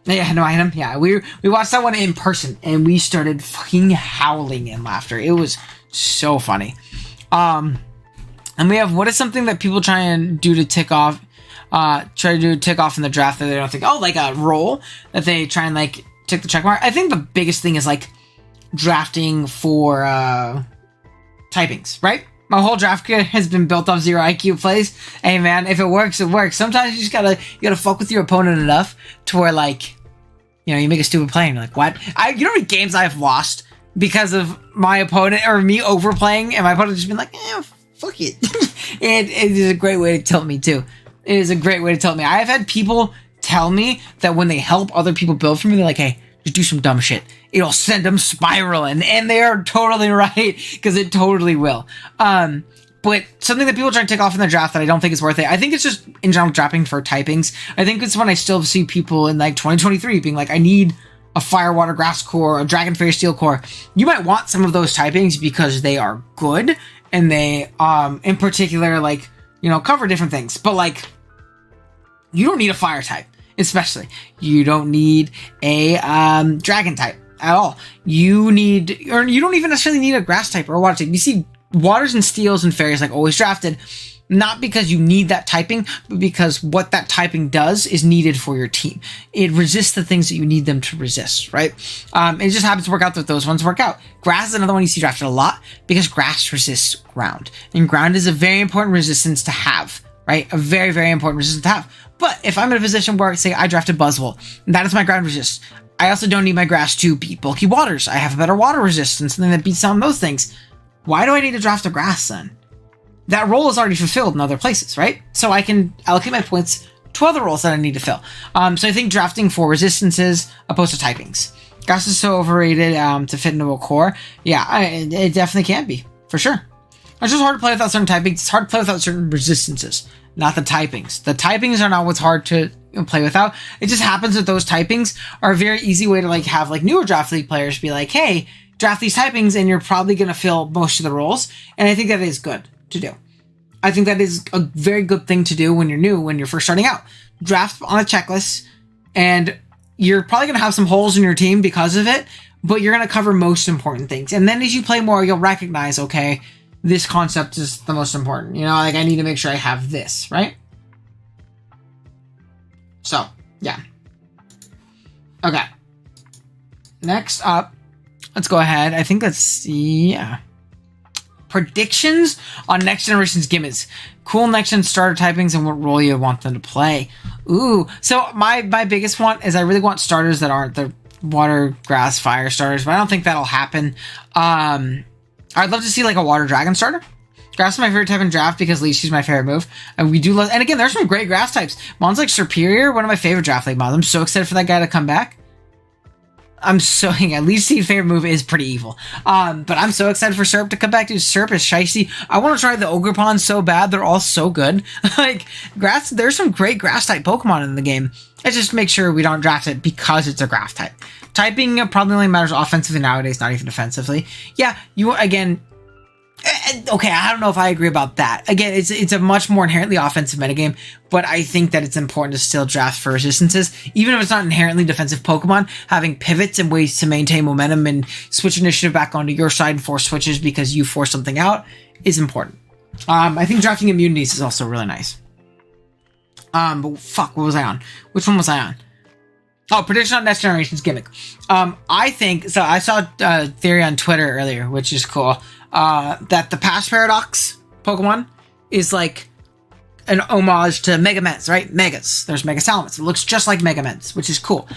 Yeah, no item. Yeah, we watched that one in person and we started fucking howling in laughter. It was so funny. And we have, what is something that people try and do to tick off? Try to do a tick off in the draft that they don't think, oh, like a roll that they try and like tick the check mark. I think the biggest thing is like drafting for typings, right? My whole draft kit has been built off zero IQ plays. Hey man, if it works, it works. Sometimes you just gotta fuck with your opponent enough to where, like, you know, you make a stupid play and you're like, what? You know how many games I've lost because of my opponent or me overplaying and my opponent just been like, fuck it. And it is a great way to tilt me too. It is a great way to tilt me. I have had people tell me that when they help other people build for me, they're like, hey, just do some dumb shit. It'll send them spiraling. And they are totally right, because it totally will. But something that people try to take off in the draft that I don't think is worth it. I think it's just, in general, drafting for typings. I think it's when I still see people in, like, 2023 being like, I need a Fire, Water, Grass core, a Dragon, Fairy, Steel core. You might want some of those typings because they are good. And they, in particular, like, you know, cover different things. But, like, you don't need a Fire type. Especially, you don't need a dragon type at all. You don't even necessarily need a grass type or a water type. You see waters and steels and fairies like always drafted, not because you need that typing, but because what that typing does is needed for your team. It resists the things that you need them to resist, right? It just happens to work out that those ones work out. Grass is another one you see drafted a lot because grass resists ground, and ground is a very important resistance to have, right? A very, very important resistance to have. But if I'm in a position where, say, I drafted Buzzwole, that is my ground resist. I also don't need my grass to beat bulky waters. I have a better water resistance, something that beats down those things. Why do I need to draft a grass then? That role is already fulfilled in other places, right? So I can allocate my points to other roles that I need to fill. So I think drafting for resistances opposed to typings. Grass is so overrated to fit into a core. Yeah, it definitely can be, for sure. It's just hard to play without certain typings. It's hard to play without certain resistances, not the typings. The typings are not what's hard to play without. It just happens that those typings are a very easy way to like have like newer Draft League players be like, hey, draft these typings and you're probably going to fill most of the roles. And I think that is good to do. I think that is a very good thing to do when you're new, when you're first starting out. Draft on a checklist, and you're probably going to have some holes in your team because of it, but you're going to cover most important things. And then as you play more, you'll recognize, okay, this concept is the most important. You know, like I need to make sure I have this, right? So, yeah. Okay. Next up, let's go ahead. I think that's, yeah. Predictions on next generation's gimmicks. Cool next gen starter typings and what role you want them to play. Ooh. So my biggest one is I really want starters that aren't the water, grass, fire starters, but I don't think that'll happen. I'd love to see like a water dragon starter. Grass is my favorite type in draft because Leech is my favorite move. And we do love, and again, there's some great grass types. Mons like Superior, one of my favorite draft league mons. I'm so excited for that guy to come back. Leech Seed favorite move is pretty evil. But I'm so excited for Serp to come back. Dude, Serp is shiesty. I want to try the Ogre Pond so bad. They're all so good. Like, grass, there's some great grass type Pokemon in the game. Let's just make sure we don't draft it because it's a grass type. Typing probably only matters offensively nowadays, not even defensively. Yeah, okay, I don't know if I agree about that. Again, it's a much more inherently offensive metagame, but I think that it's important to still draft for resistances. Even if it's not inherently defensive Pokemon, having pivots and ways to maintain momentum and switch initiative back onto your side and force switches because you force something out is important. I think drafting immunities is also really nice. But fuck, what was I on? Which one was I on? Oh, prediction on next generation's gimmick. I think, so I saw a theory on Twitter earlier, which is cool. That the Past Paradox Pokemon is like an homage to Megaments, right? Megas. There's Mega Salamence. It looks just like Megaments, which is cool.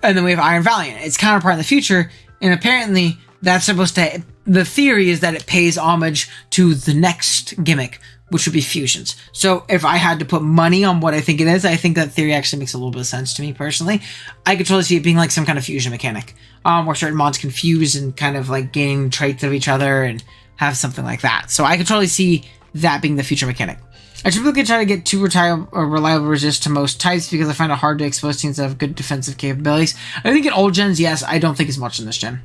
And then we have Iron Valiant. Its counterpart in the future, and apparently that's supposed to, the theory is that it pays homage to the next gimmick, which would be fusions. So if I had to put money on what I think it is, I think that theory actually makes a little bit of sense to me personally. I could totally see it being like some kind of fusion mechanic, where certain mons can fuse and kind of like gain traits of each other and have something like that. So I could totally see that being the future mechanic. I typically try to get two reliable resist to most types because I find it hard to expose teams that have good defensive capabilities. I think in old gens, yes. I don't think as much in this gen.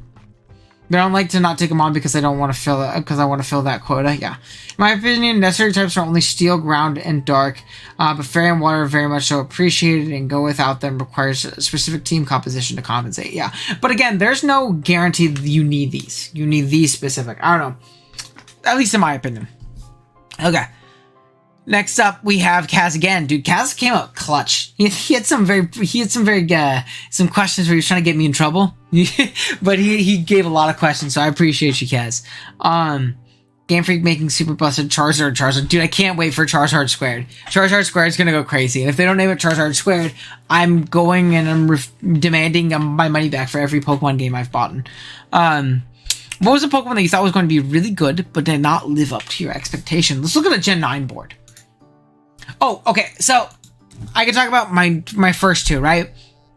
But I don't like to not take them on because I don't want to fill it, because I want to fill that quota. Yeah. In my opinion, necessary types are only steel, ground, and dark. But fairy and water are very much so appreciated, and go without them requires a specific team composition to compensate. Yeah. But again, there's no guarantee that you need these. You need these specific. I don't know. At least in my opinion. Okay. Next up, we have Kaz again. Dude, Kaz came out clutch. He had some questions where he was trying to get me in trouble. But he gave a lot of questions, so I appreciate you, Kaz. Game Freak making super busted Charizard. Dude, I can't wait for Charizard Squared. Charizard Squared is gonna go crazy. And if they don't name it Charizard Squared, I'm going and I'm demanding my money back for every Pokemon game I've bought. What was a Pokemon that you thought was going to be really good, but did not live up to your expectation? Let's look at a Gen 9 board. Oh, okay, so I can talk about my first two, right?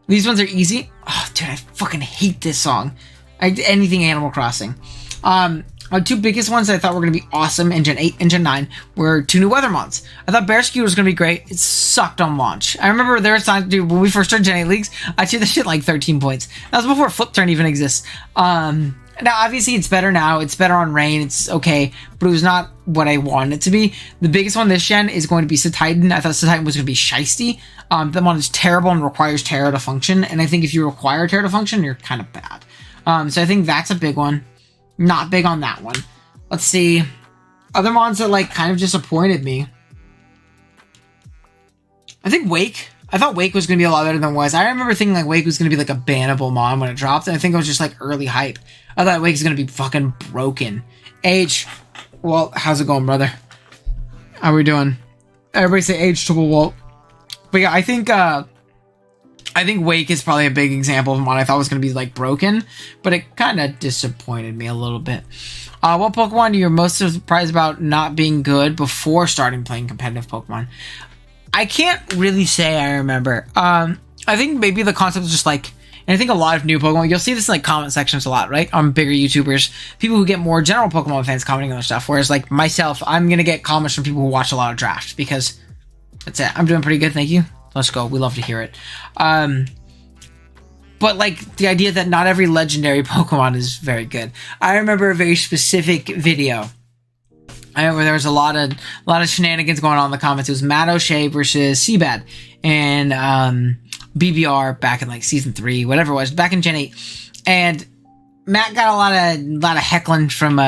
These ones are easy. Oh, dude, I fucking hate this song. Anything Animal Crossing. My two biggest ones that I thought were going to be awesome in Gen 8 and Gen 9 were two new Weathermons. I thought Bearskew was going to be great. It sucked on launch. I remember there was time, dude, when we first started Gen 8 Leagues, I cheered the shit like 13 points. That was before Flip Turn even exists. Now, obviously, it's better now. It's better on rain. It's okay, but it was not what I wanted it to be. The biggest one this gen is going to be Cetitan. I thought Cetitan was going to be shiesty. That one is terrible and requires Terra to function, and I think if you require Terra to function, you're kind of bad. So I think that's a big one. Not big on that one. Let's see. Other mons that, like, kind of disappointed me. I think Wake. I thought Wake was going to be a lot better than it was. I remember thinking, like, Wake was going to be, like, a bannable mon when it dropped, and I think it was just, like, early hype. I thought Wake was going to be fucking broken. H. Walt, how's it going, brother? How we doing? Everybody say H to Walt. But yeah, I think Wake is probably a big example of one I thought was going to be, like, broken, but it kind of disappointed me a little bit. What Pokemon are you most surprised about not being good before starting playing competitive Pokemon? I can't really say I remember. I think maybe the concept is just, like, And I think a lot of new Pokemon, you'll see this in like comment sections a lot, right? On bigger YouTubers, people who get more general Pokemon fans commenting on stuff. Whereas like myself, I'm going to get comments from people who watch a lot of draft because that's it. I'm doing pretty good. Thank you. Let's go. We love to hear it. But like the idea that not every legendary Pokemon is very good. I remember a very specific video. I remember there was a lot of shenanigans going on in the comments. It was Matt O'Shea versus Seabad and BBR back in like season 3, whatever it was, back in Gen 8. And Matt got a lot of heckling from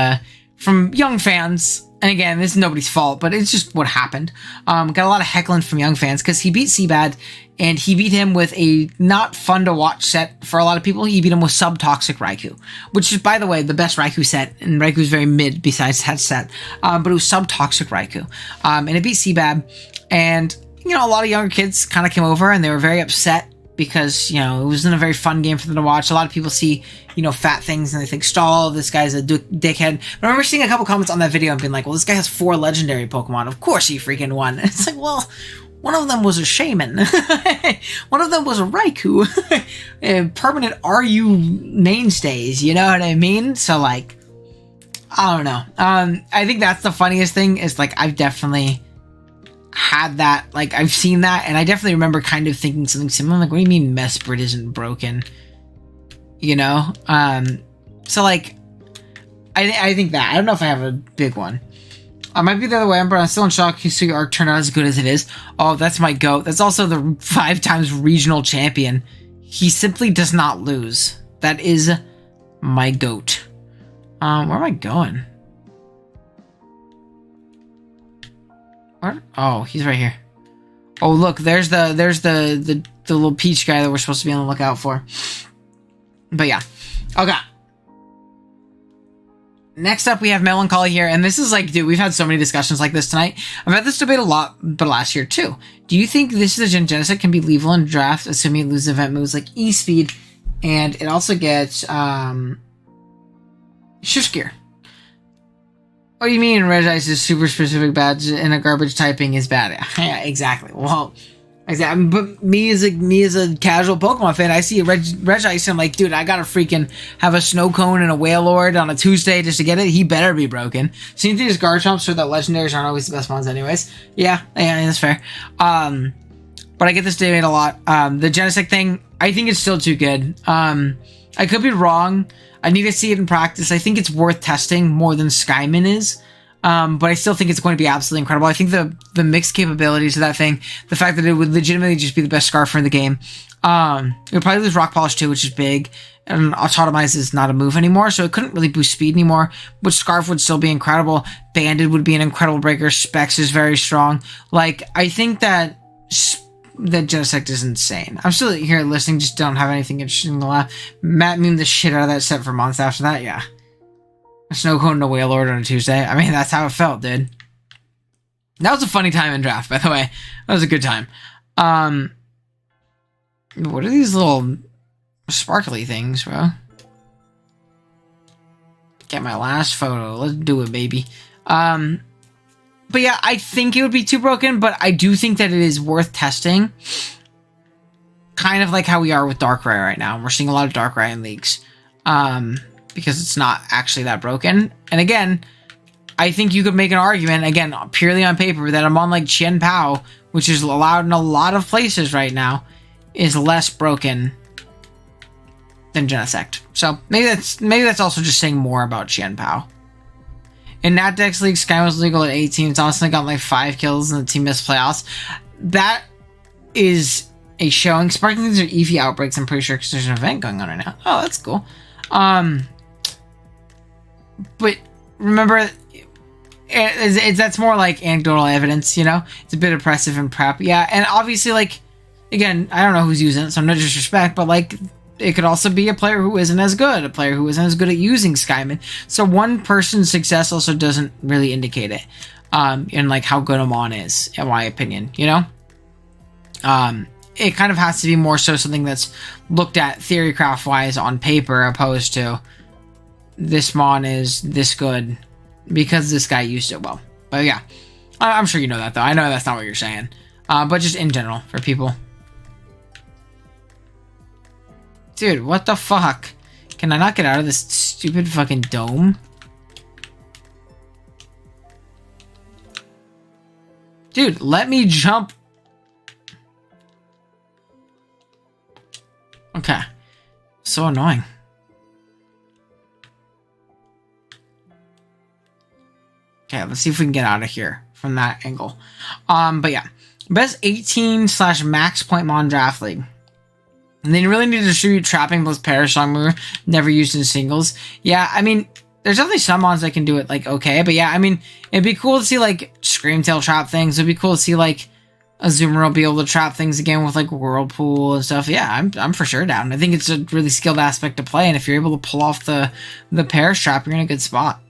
young fans. And again, this is nobody's fault, but it's just what happened. Got a lot of heckling from young fans because he beat Seabad, and he beat him with a not fun to watch set for a lot of people. He beat him with Subtoxic Raikou, which is, by the way, the best Raikou set, and Raikou's very mid besides that set. But it was Subtoxic Raikou. And it beat Seabad, and, you know, a lot of younger kids kind of came over, and they were very upset because, you know, it wasn't a very fun game for them to watch. A lot of people see, you know, fat things and they think, Stall, this guy's a dickhead. But I remember seeing a couple comments on that video and being like, well, this guy has 4 legendary Pokemon. Of course he freaking won. And it's like, well, one of them was a Shaman. One of them was a Raikou. Permanent RU mainstays, you know what I mean? So, like, I don't know. I think that's the funniest thing is, like, I've definitely had that, like, I've seen that, and I definitely remember kind of thinking something similar, like, what do you mean Mesprit isn't broken? You know? So, like, I think that. I don't know if I have a big one. I might be the other way, but I'm still in shock Hisuiya Arc turned out as good as it is. Oh, that's my GOAT. That's also the 5 times regional champion. He simply does not lose. That is my GOAT. Where am I going? What? Oh, he's right here. Oh, look, there's the little peach guy that we're supposed to be on the lookout for. But yeah. Okay. Next up, we have Melancholy here, and this is like, dude, we've had so many discussions like this tonight. I've had this debate a lot, but last year too. Do you think this is a Genesect can be lethal in draft, assuming it loses event moves like E-Speed, and it also gets Shift Gear? What do you mean Regice's super specific badge in a garbage typing is bad? Yeah, exactly. Well, exactly. But me as a casual Pokemon fan, I see a Regice and I'm like, dude, I gotta freaking have a Snow Cone and a Wailord on a Tuesday just to get it. He better be broken. Same thing as Garchomp, so that legendaries aren't always the best ones anyways. Yeah, that's fair. But I get this debate a lot. The Genesect thing, I think it's still too good. I could be wrong. I need to see it in practice. I think it's worth testing more than Skyman is. But I still think it's going to be absolutely incredible. I think the mixed capabilities of that thing, the fact that it would legitimately just be the best Scarfer in the game. It would probably lose Rock Polish too, which is big. And Autotomize is not a move anymore, so it couldn't really boost speed anymore. But Scarf would still be incredible. Banded would be an incredible breaker. Specs is very strong. Like, I think that Genesect is insane. I'm still here listening, just don't have anything interesting to laugh. Matt memed the shit out of that set for months after that, yeah. A Snow Cone and a Wailord on a Tuesday. I mean, that's how it felt, dude. That was a funny time in draft, by the way. That was a good time. What are these little sparkly things, bro? Get my last photo. Let's do it, baby. But yeah, I think it would be too broken, but I do think that it is worth testing. Kind of like how we are with Darkrai right now. We're seeing a lot of Darkrai in leagues. Because it's not actually that broken. And again, I think you could make an argument, again, purely on paper, that a mon like Chien Pao, which is allowed in a lot of places right now, is less broken than Genesect. So maybe that's also just saying more about Chien Pao. In Natdex League, Sky was legal at 18. It's honestly got like 5 kills and the team missed playoffs. That is a showing. Sparking things are EV outbreaks, I'm pretty sure, because there's an event going on right now. Oh, that's cool. But remember, that's more like anecdotal evidence, you know? It's a bit oppressive in prep. Yeah, and obviously, like, again, I don't know who's using it, so no disrespect, but, like, it could also be a player who isn't as good, a player who isn't as good at using Skyman. So one person's success also doesn't really indicate it, in, like, how good a mon is, in my opinion, you know? It kind of has to be more so something that's looked at theorycraft-wise on paper, opposed to this mon is this good because this guy used it well. But yeah, I'm sure you know that, though. I know that's not what you're saying. But just in general, for people. Dude, what the fuck? Can I not get out of this stupid fucking dome? Dude, let me jump. Okay. So annoying. Okay, let's see if we can get out of here from that angle. But yeah. Best 18 / max point mon draft league. And they really need to distribute trapping both pair strong mover, never used in singles. Yeah, I mean, there's definitely some mons that can do it, like, okay. But yeah, I mean, it'd be cool to see, like, Screamtail trap things. It'd be cool to see, like, Azumarill be able to trap things again with, like, Whirlpool and stuff. Yeah, I'm for sure down. I think it's a really skilled aspect to play. And if you're able to pull off the pair trap, you're in a good spot.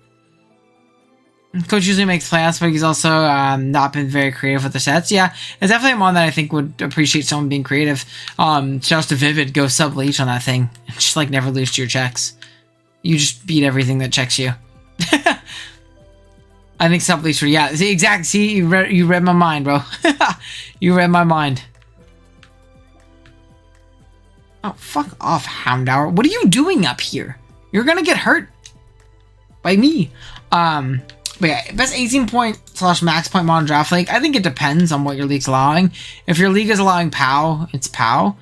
Coach usually makes playouts, but he's also not been very creative with the sets. Yeah, it's definitely a mon that I think would appreciate someone being creative. Shouts to Vivid, go sub leech on that thing. Just like never lose to your checks. You just beat everything that checks you. I think sub leech. Yeah, see, exactly. See, you read my mind, bro. You read my mind. Oh, fuck off, Houndour. What are you doing up here? You're gonna get hurt by me. But yeah, best 18 point / max point mon draft league. I think it depends on what your league's allowing. If your league is allowing POW, it's POW.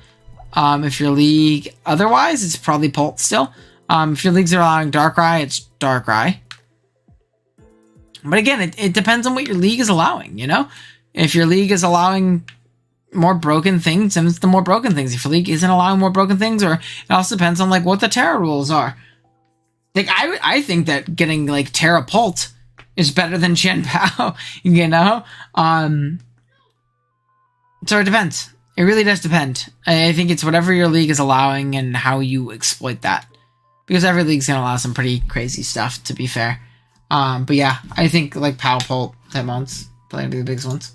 If your league otherwise, it's probably Pult still. If your leagues are allowing Darkrai, it's Darkrai. But again, it depends on what your league is allowing, you know? If your league is allowing more broken things, then it's the more broken things. If your league isn't allowing more broken things, or it also depends on like what the Terra rules are. Like I think that getting like Terra Pult is better than Chen Pao, you know? So it depends. It really does depend. I think it's whatever your league is allowing and how you exploit that. Because every league's going to allow some pretty crazy stuff, to be fair. But yeah, I think like Pao Pult type mons probably going to be the biggest ones.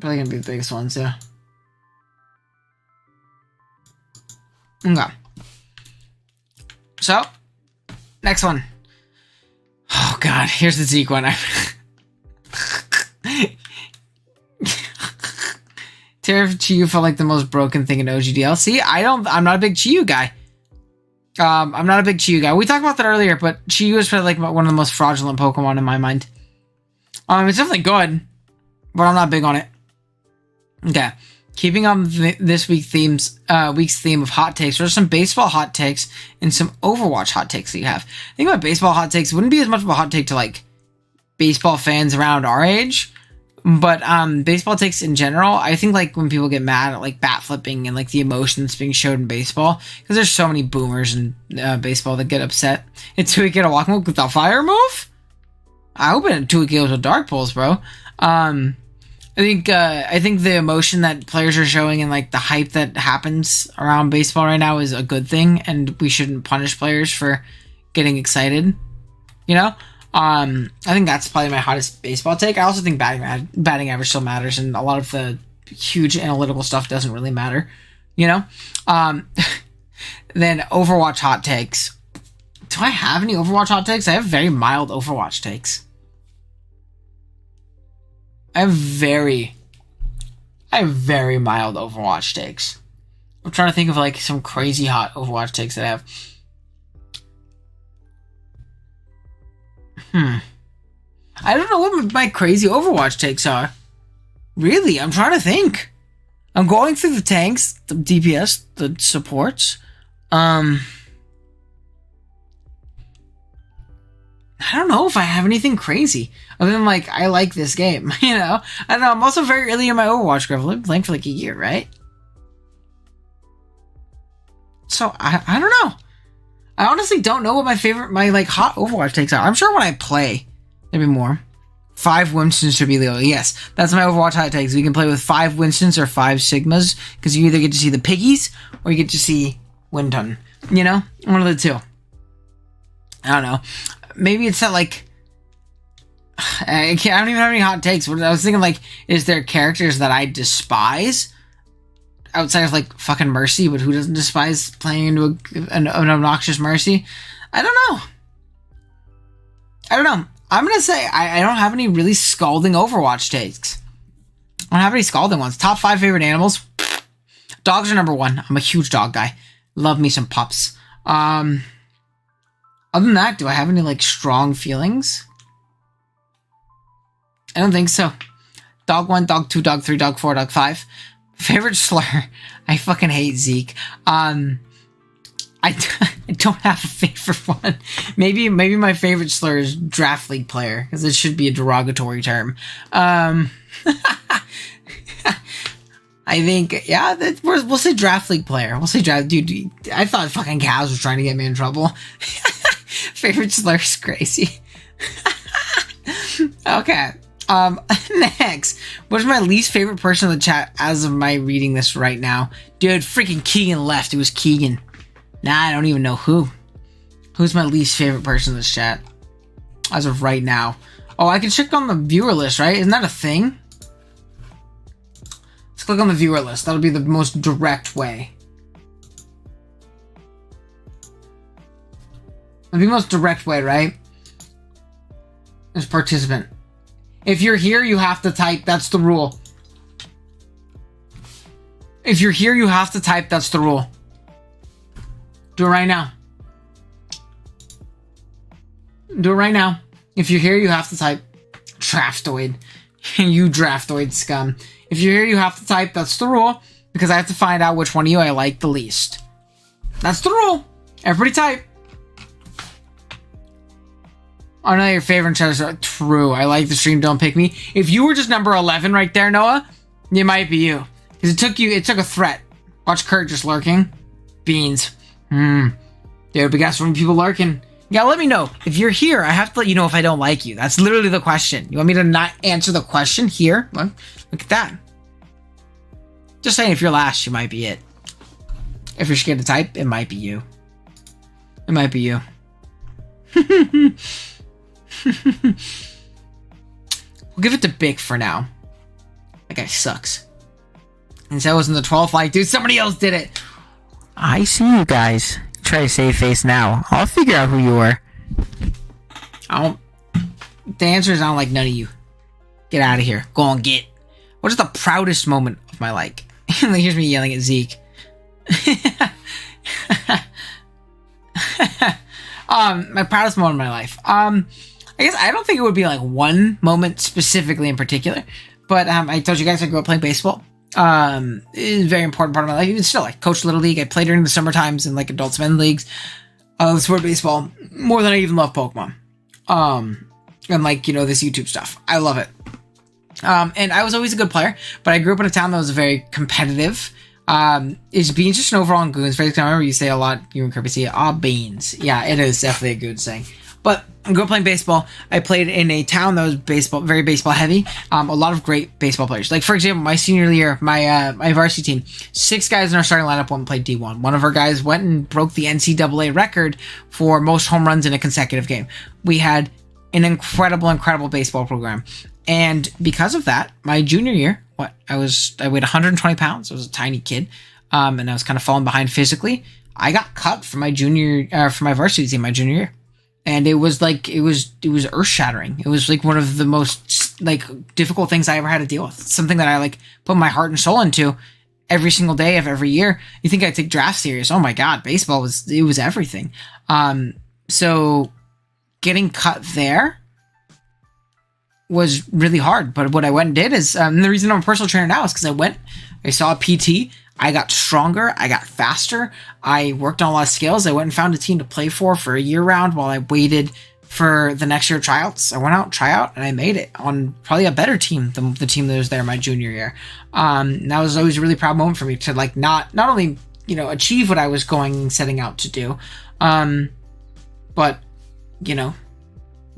Probably going to be the biggest ones, yeah. Okay. So, next one. Oh god, here's the Zeke one. Terra Chiyu felt like the most broken thing in OGDL. See, I'm not a big Chiyu guy. I'm not a big Chiyu guy. We talked about that earlier, but Chiyu is probably like one of the most fraudulent Pokemon in my mind. It's definitely good, but I'm not big on it. Okay. Keeping on this week's theme of hot takes, there's some baseball hot takes and some Overwatch hot takes that you have. I think about baseball hot takes, it wouldn't be as much of a hot take to like baseball fans around our age, but baseball takes in general, I think like when people get mad at like bat flipping and like the emotion that's being showed in baseball, because there's so many boomers in baseball that get upset. It's 2 get a walk move with the fire move? I hope it 2 goes with Dark Pulse, bro. I think the emotion that players are showing and like the hype that happens around baseball right now is a good thing, and we shouldn't punish players for getting excited. You know, I think that's probably my hottest baseball take. I also think batting average still matters, and a lot of the huge analytical stuff doesn't really matter. You know, then Overwatch hot takes. Do I have any Overwatch hot takes? I have very mild Overwatch takes. I have very mild Overwatch takes. I'm trying to think of like some crazy hot Overwatch takes that I have. I don't know what my crazy Overwatch takes are. Really, I'm trying to think. I'm going through the tanks, the DPS, the supports. I don't know if I have anything crazy other than like I like this game, you know. I don't know. I'm also very early in my Overwatch growth. I've been playing for like a year, right? So I don't know. I honestly don't know what my like hot Overwatch takes are. I'm sure when I play, there'll be more. 5 Winstons should be legal. Yes, that's my Overwatch hot takes. We can play with 5 Winstons or 5 Sigmas because you either get to see the piggies or you get to see Winton. You know, one of the two. I don't know. Maybe it's not like I don't even have any hot takes. I was thinking like, is there characters that I despise outside of like fucking Mercy? But who doesn't despise playing into an obnoxious Mercy? I don't know. I'm gonna say I don't have any really scalding Overwatch takes. I don't have any scalding ones. Top 5 favorite animals. Dogs are number one. I'm a huge dog guy. Love me some pups. Other than that, do I have any like strong feelings? I don't think so. Dog 1, dog 2, dog 3, dog 4, dog 5. Favorite slur? I fucking hate Zeke. I don't have a favorite one. Maybe my favorite slur is draft league player, because it should be a derogatory term. I think, yeah, we'll say draft league player. We'll say draft, dude. I thought fucking Cavs was trying to get me in trouble. Favorite slur is crazy. Okay. Next, what is my least favorite person in the chat as of my reading this right now? Dude, freaking Keegan left. It was Keegan. Nah, I don't even know who. Who's my least favorite person in this chat as of right now? Oh, I can check on the viewer list, right? Isn't that a thing? Let's click on the viewer list. That'll be the most direct way. That'll be the most direct way, right? As participant. If you're here, you have to type. That's the rule. If you're here, you have to type. That's the rule. Do it right now. Do it right now. If you're here, you have to type. Draftoid. You draftoid scum. If you're here, you have to type. That's the rule. Because I have to find out which one of you I like the least. That's the rule. Everybody type. Oh, no, your favorite channels are true. I like the stream. Don't pick me. If you were just number 11 right there, Noah, it might be you. Because it took a threat. Watch Kurt just lurking. Beans. Dude, we got so many people lurking. Yeah, let me know. If you're here, I have to let you know if I don't like you. That's literally the question. You want me to not answer the question here? Look at that. Just saying, if you're last, you might be it. If you're scared to type, it might be you. It might be you. We'll give it to Bick for now. That guy sucks. And so I was in the 12th like, dude, somebody else did it. I see you guys. Try to save face now. I'll figure out who you are. The answer is I don't like none of you. Get out of here. Go on, get. What is the proudest moment of my life? Like, here's me yelling at Zeke. My proudest moment of my life. I guess I don't think it would be like one moment specifically in particular, but I told you guys I grew up playing baseball. It is a very important part of my life. Even still, I coached Little League. I played during the summer times in like adult men leagues. I sport baseball more than I even love Pokemon. And like, you know, this YouTube stuff. I love it. And I was always a good player, but I grew up in a town that was very competitive. Is beans just an overall in Goons? I remember you say a lot, you and Kirby say, beans. Yeah, it is definitely a good saying. But I grew up playing baseball. I played in a town that was very baseball heavy. A lot of great baseball players. Like, for example, my senior year, my varsity team, 6 guys in our starting lineup went and played D1. One of our guys went and broke the NCAA record for most home runs in a consecutive game. We had an incredible baseball program. And because of that, my junior year, I weighed 120 pounds. I was a tiny kid. And I was kind of falling behind physically. I got cut from my varsity team my junior year. And it was earth shattering. It was like one of the most like difficult things I ever had to deal with. Something that I like put my heart and soul into every single day of every year. You think I take draft serious? Oh my God, baseball was everything. So getting cut there was really hard. But what I went and did is, the reason I'm a personal trainer now is because I saw a PT. I got stronger. I got faster. I worked on a lot of skills. I went and found a team to play for a year round while I waited for the next year tryouts. I went out, and I made it on probably a better team than the team that was there my junior year. And that was always a really proud moment for me to like not only, you know, achieve what I was setting out to do, but, you know,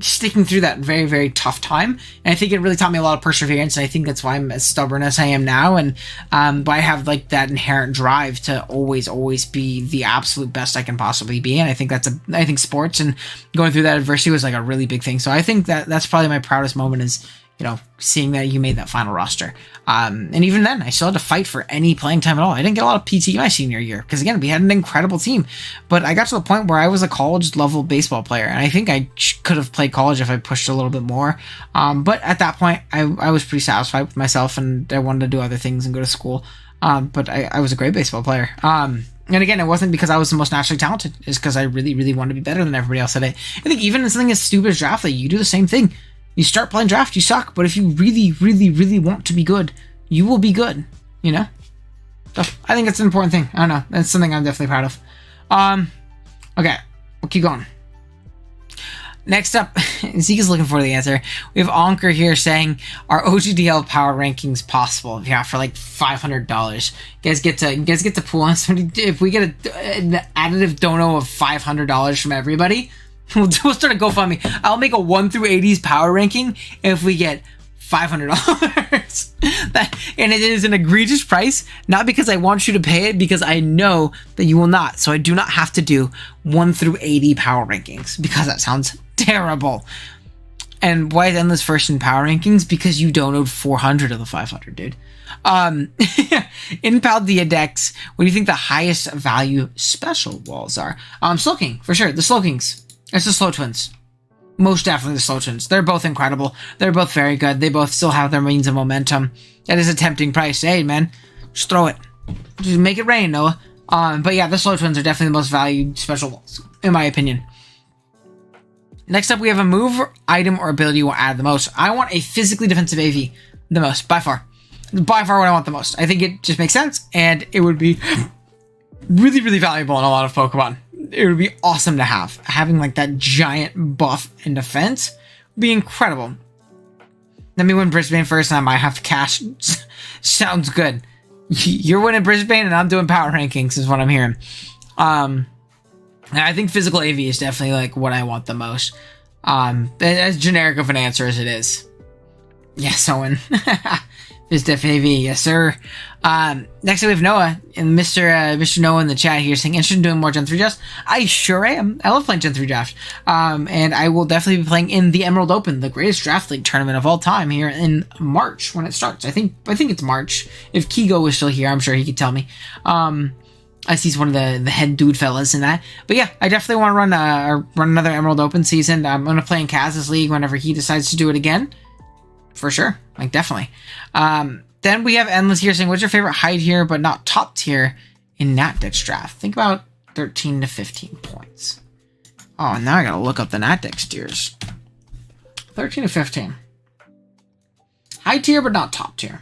sticking through that very, very tough time. And I think it really taught me a lot of perseverance. And I think that's why I'm as stubborn as I am now. And but I have like that inherent drive to always be the absolute best I can possibly be. And I think I think sports and going through that adversity was like a really big thing. So I think that's probably my proudest moment is, you know, seeing that you made that final roster. And even then, I still had to fight for any playing time at all. I didn't get a lot of PT my senior year because, again, we had an incredible team. But I got to the point where I was a college-level baseball player, and I think I could have played college if I pushed a little bit more. But at that point, I was pretty satisfied with myself, and I wanted to do other things and go to school. But I was a great baseball player. And again, it wasn't because I was the most naturally talented. It's because I really, really wanted to be better than everybody else today. I think even in something as stupid as draft league, you do the same thing. You start playing draft, you suck. But if you really, really, really want to be good, you will be good. You know? So I think it's an important thing. I don't know. That's something I'm definitely proud of. Okay. We'll keep going. Next up, Zeke is looking for the answer. We have Onker here saying, "Are OGDL power rankings possible?" Yeah, for like $500. You guys get to pool on somebody. If we get an additive dono of $500 from everybody, we'll start a GoFundMe. I'll make a 1 through 80s power ranking if we get $500. And it is an egregious price, not because I want you to pay it, because I know that you will not. So I do not have to do 1 through 80 power rankings, because that sounds terrible. And why is Endless first in power rankings? Because you donated 400 of the 500, dude. In Pal the Index, what do you think the highest value special walls are? Slowking, for sure. The Slowkings. It's the Slow Twins. Most definitely the Slow Twins. They're both incredible. They're both very good. They both still have their means of momentum. That is a tempting price. Hey, man, just throw it. Just make it rain, Noah. But yeah, the Slow Twins are definitely the most valued special walls, in my opinion. Next up, we have a move, item, or ability you want to add the most. I want a physically defensive AV the most, by far. By far what I want the most. I think it just makes sense, and it would be really, really valuable in a lot of Pokemon. It would be awesome to have. Having like that giant buff in defense would be incredible. Let me win Brisbane first, and I might have to cash. Sounds good. You're winning Brisbane, and I'm doing power rankings, is what I'm hearing. I think physical AV is definitely like what I want the most. As generic of an answer as it is. Yes, Owen. Physdef AV, yes sir. Next up we have Noah, and Mr. Noah in the chat here saying, interested in doing more Gen 3 drafts? I sure am. I love playing Gen 3 draft. And I will definitely be playing in the Emerald Open, the greatest draft league tournament of all time, here in March when it starts. I think it's March. If Kigo was still here, I'm sure he could tell me. I see he's one of the head dude fellas in that. But yeah, I definitely want to run another Emerald Open season. I'm going to play in Kaz's league whenever he decides to do it again. For sure. Like, definitely. Then we have Endless here saying, what's your favorite high tier but not top tier in Natdex draft? Think about 13 to 15 points. Oh, now I got to look up the Natdex tiers. 13 to 15. High tier but not top tier.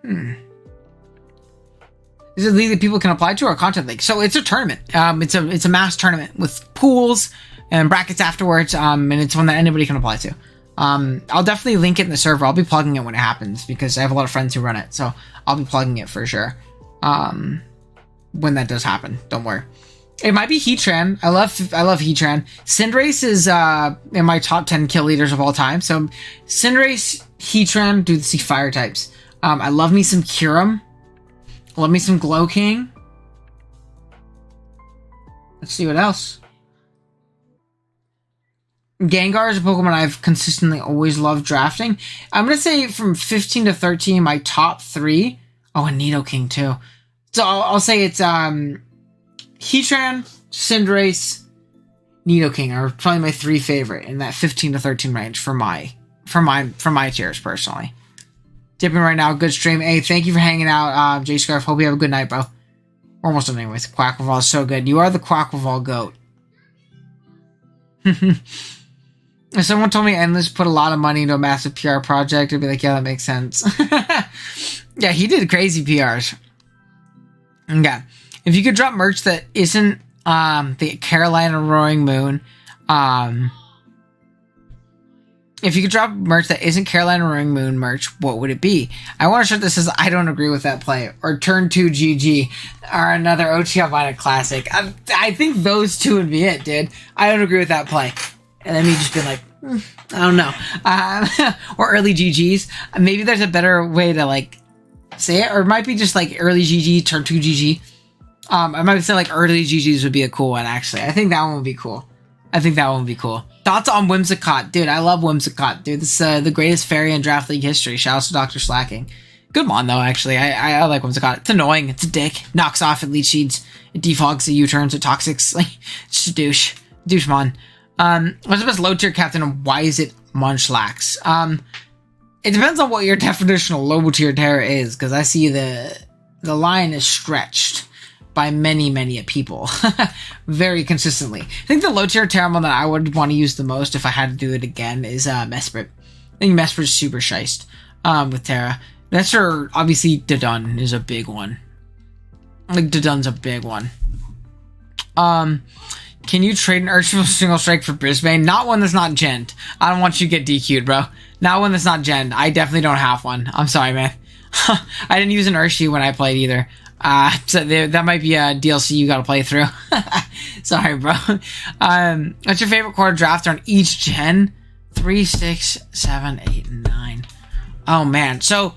Is it a league that people can apply to, or a content league? So it's a tournament. It's a mass tournament with pools and brackets afterwards. And it's one that anybody can apply to. I'll definitely link it in the server. I'll be plugging it when it happens because I have a lot of friends who run it. So I'll be plugging it for sure. When that does happen, don't worry. It might be Heatran. I love Heatran. Cinderace is in my top 10 kill leaders of all time. So Cinderace, Heatran, do the fire types. I love me some Kyurem. Love me some Glow King. Let's see what else. Gengar is a Pokemon I've consistently always loved drafting. I'm going to say from 15 to 13, my top 3. Oh, and Nidoking too. So I'll say it's Heatran, Cinderace, Nidoking are probably my 3 favorite in that 15 to 13 range for my tiers personally. Dipping right now, good stream. Hey, thank you for hanging out, J Scarf. Hope you have a good night, bro. We're almost done anyways. Quackleval is so good. You are the Quackleval goat. If someone told me Endless put a lot of money into a massive PR project, I'd be like, yeah, that makes sense. Yeah, he did crazy PRs. Okay. If you could drop merch that isn't the Carolina Roaring Moon, if you could drop merch that isn't Carolina Roaring Moon merch, what would it be? I want a shirt that says, I don't agree with that play, or Turn 2 GG, or another OT Albina Classic. I think those two would be it, dude. I don't agree with that play. And then me just be like, I don't know. Or early GGs. Maybe there's a better way to, like, say it, or it might be just, like, early GG, Turn 2 GG. I might say, like, early GGs would be a cool one, actually. I think that one would be cool. Thoughts on Whimsicott? Dude, I love Whimsicott. Dude, this is the greatest fairy in Draft League history. Shouts to Dr. Slacking. Good mon, though, actually. I like Whimsicott. It's annoying. It's a dick. Knocks off at lead sheets. It defogs the U-turns. It toxics. Like, it's a douche. Douche mon. What's the best low-tier captain and why is it Munchlax? It depends on what your definition of low tier Terra is, because I see the line is stretched by many people very consistently. I think the low tier Terra that I would want to use the most if I had to do it again is Mesprit. I think Mesprit's super shiced with Terra. That's her, obviously Dodun is a big one. Like Dodun's a big one. Can you trade an Urshifu single strike for Brisbane? Not one that's not gent. I don't want you to get DQ'd, bro. Not one that's not gen. I definitely don't have one. I'm sorry, man. I didn't use an Urshifu when I played either. So that might be a DLC you gotta play through. Sorry, bro. What's your favorite core draft on each gen? 3, 6, 7, 8, and 9. Oh, man. So,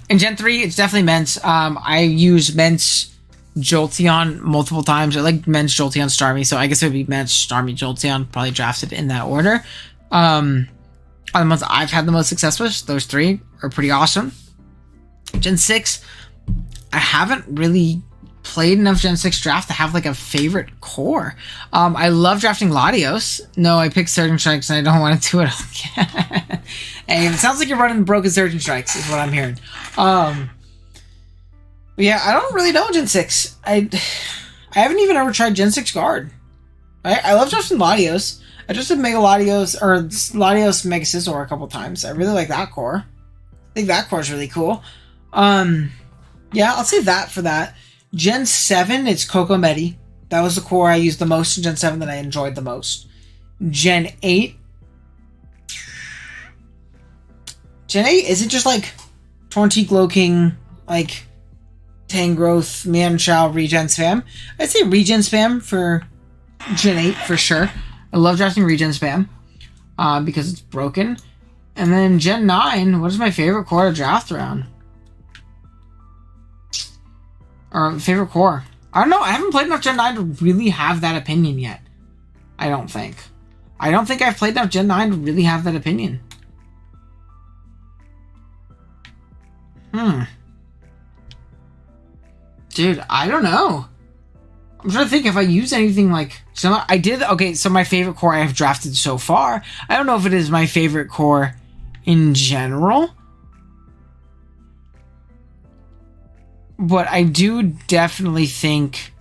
in Gen 3, it's definitely Mence. I use Mence Jolteon multiple times. I like Mence Jolteon Starmie, so I guess it would be Mence Starmie Jolteon, probably drafted in that order. Are the ones I've had the most success with. Those 3 are pretty awesome. Gen 6, I haven't really played enough Gen 6 draft to have like a favorite core. I love drafting Latios. No, I picked Surgeon Strikes and I don't want to do it again. Hey, it sounds like you're running broken Surgeon Strikes is what I'm hearing. Yeah, I don't really know Gen 6. I haven't even ever tried Gen 6 Guard. I love drafting Latios. I just did Mega Latios or Latios Mega Scizor a couple times. I really like that core. I think that core is really cool. Yeah, I'll say that for that. Gen 7, it's Coco Medi. That was the core I used the most in Gen 7 that I enjoyed the most. Gen 8. Gen 8, is it just like Tornteak, Loking, like Tangrowth, Mienshao, Regen Spam? I'd say Regen Spam for Gen 8 for sure. I love drafting Regen Spam because it's broken. And then Gen 9, what is my favorite core to draft around? Or favorite core? I don't know. I haven't played enough Gen 9 to really have that opinion yet. I don't think. I don't think I've played enough Gen 9 to really have that opinion. Dude, I don't know. I'm trying to think if I use anything like... So I did... Okay, so my favorite core I have drafted so far. I don't know if it is my favorite core in general. But I do definitely think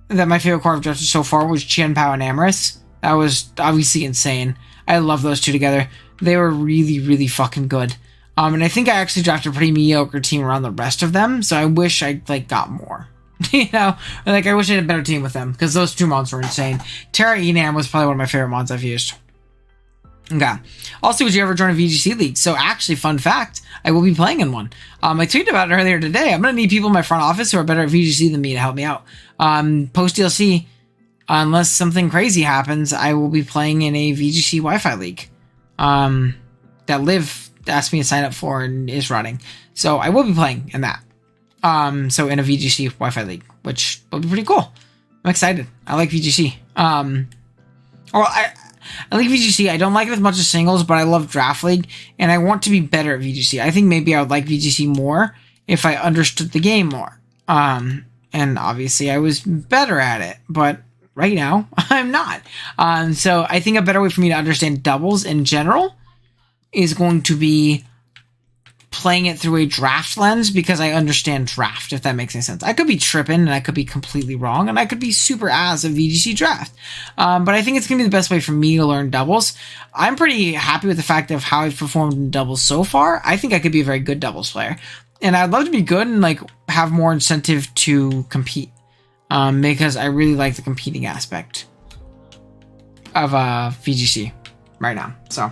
that my favorite core I've drafted so far was Chien-Pao and Amorous. That was obviously insane. I love those two together. They were really fucking good. And I think I actually drafted a pretty mediocre team around the rest of them, so I wish I like got more. You know? Like, I wish I had a better team with them, because those two mons were insane. Terra Enam was probably one of my favorite mons I've used. Okay. Also, would you ever join a VGC league? So, actually, fun fact, I will be playing in one. I tweeted about it earlier today. I'm going to need people in my front office who are better at VGC than me to help me out. Post DLC, unless something crazy happens, I will be playing in a VGC Wi-Fi league that Liv asked me to sign up for and is running. So, I will be playing in that. So in a VGC Wi-Fi league, which will be pretty cool. I'm excited. I like VGC. I like VGC. I don't like it as much as singles, but I love Draft League, and I want to be better at VGC. I think maybe I would like VGC more if I understood the game more. And obviously I was better at it, but right now I'm not. So I think a better way for me to understand doubles in general is going to be playing it through a draft lens, because I understand draft, if that makes any sense. I could be tripping and I could be completely wrong and I could be super ass at VGC draft. But I think it's going to be the best way for me to learn doubles. I'm pretty happy with the fact of how I've performed in doubles so far. I think I could be a very good doubles player. And I'd love to be good and like have more incentive to compete. Because I really like the competing aspect of VGC right now. So,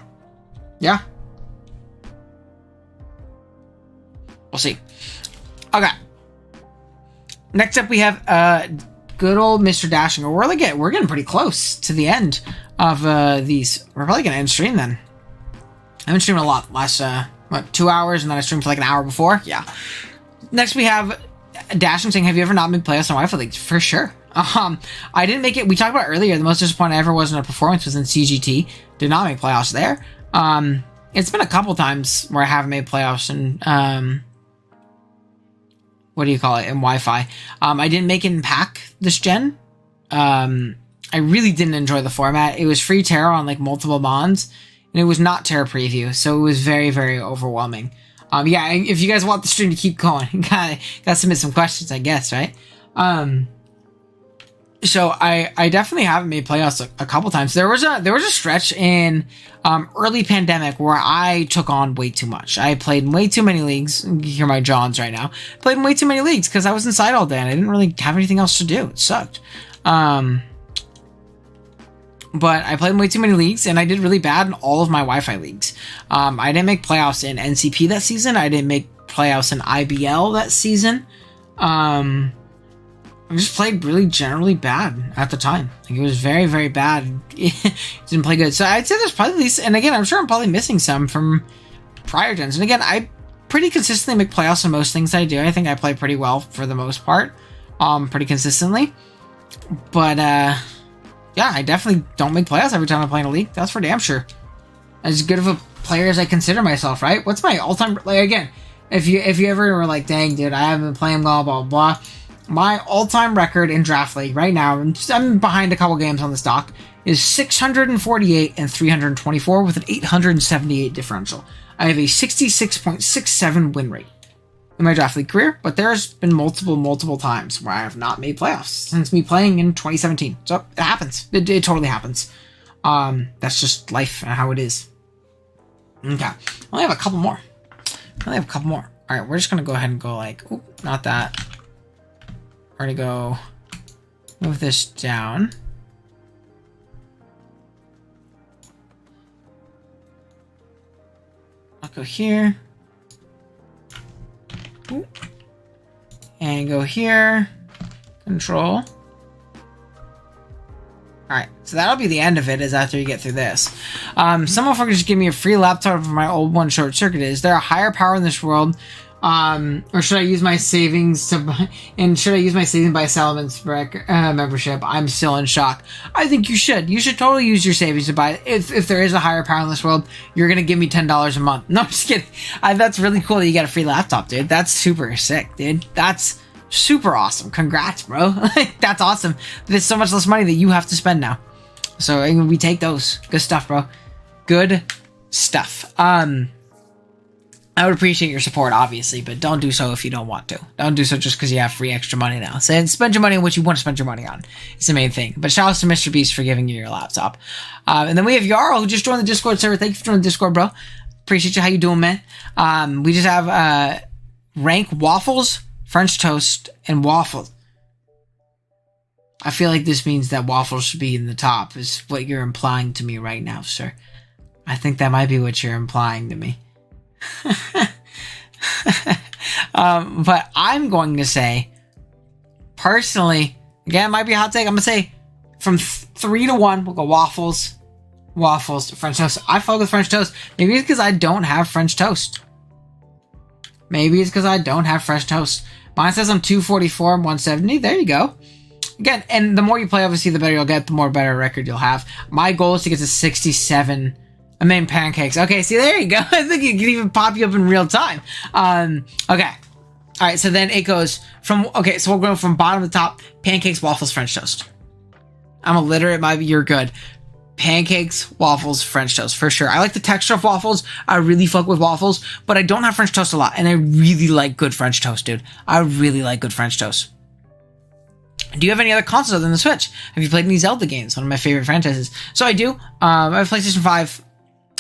yeah. We'll see. Okay. Next up, we have good old Mr. Dashinger. We're getting pretty close to the end of these. We're probably gonna end stream then. I've been streaming a lot last 2 hours, and then I streamed for like an hour before. Yeah. Next, we have Dashing saying, "Have you ever not made playoffs on Wi-Fi leagues?" For sure. I didn't make it. We talked about earlier. The most disappointing I ever was in a performance was in CGT. Did not make playoffs there. It's been a couple times where I haven't made playoffs in what do you call it, in Wi-Fi. I didn't make it in pack this gen. I really didn't enjoy the format. It was free Terra on like multiple mons, and it was not Terra Preview, so it was very, very overwhelming. Yeah, if you guys want the stream to keep going, gotta submit some questions, I guess, right? So I definitely haven't made playoffs a couple times. There was a stretch in early pandemic where I took on way too much. I played in way too many leagues. You hear my Johns right now. Played in way too many leagues because I was inside all day and I didn't really have anything else to do. It sucked. But I played in way too many leagues and I did really bad in all of my Wi-Fi leagues. I didn't make playoffs in NCP that season. I didn't make playoffs in IBL that season. I just played really generally bad at the time. Like, it was very, very bad. Didn't play good. So I'd say there's probably at least, and again, I'm sure I'm probably missing some from prior gens. And again, I pretty consistently make playoffs in most things I do. I think I play pretty well for the most part, pretty consistently. But yeah, I definitely don't make playoffs every time I play in a league. That's for damn sure. As good of a player as I consider myself, right? What's my all-time, like, again, if you ever were like, dang, dude, I haven't been playing blah, blah, blah. My all-time record in Draft League right now, I'm behind a couple games on the stock, is 648 and 324 with an 878 differential. I have a 66.67 win rate in my Draft League career, but there's been multiple times where I have not made playoffs since me playing in 2017. So it happens. It totally happens. That's just life and how it is. Okay. I only have a couple more. All right, we're just going to go ahead and go like, oop, not that. We're going to go move this down. I'll go here. Ooh. And go here. Control. Alright, so that'll be the end of it, is after you get through this. Some motherfuckers just give me a free laptop for my old one short circuit. Is there a higher power in this world? Or should I use my savings to buy, and should I use my savings by Salaman's membership? I'm still in shock. I think you should. You should totally use your savings to buy it. If there is a higher power in this world, you're gonna give me $10 a month. No, I'm just kidding. That's really cool that you got a free laptop, dude. That's super sick, dude. That's super awesome. Congrats, bro. That's awesome. There's so much less money that you have to spend now. So we take those. Good stuff, bro. Good stuff. I would appreciate your support, obviously, but don't do so if you don't want to. Don't do so just because you have free extra money now. So spend your money on what you want to spend your money on. It's the main thing. But shout out to Mr. Beast for giving you your laptop. And then we have Yarl, who just joined the Discord server. Thank you for joining the Discord, bro. Appreciate you. How you doing, man? We just have rank waffles, French toast, and waffles. I feel like this means that waffles should be in the top, is what you're implying to me right now, sir. I think that might be what you're implying to me. But I'm going to say, personally, again, it might be a hot take. I'm going to say from 3 to 1, we'll go waffles to French toast. I fuck with French toast. Maybe it's because I don't have French toast. Mine says I'm 244 and 170. There you go. Again, and the more you play, obviously, the better you'll get, the more better record you'll have. My goal is to get to 67. I made pancakes. Okay, see, there you go. I think it can even pop you up in real time. Okay. All right, so then it goes from, okay, so we'll go from bottom to top, pancakes, waffles, French toast. I'm illiterate, you're good. Pancakes, waffles, French toast, for sure. I like the texture of waffles. I really fuck with waffles, but I don't have French toast a lot, and I really like good French toast, dude. I really like good French toast. Do you have any other consoles other than the Switch? Have you played any Zelda games? One of my favorite franchises. So I do. I have PlayStation 5.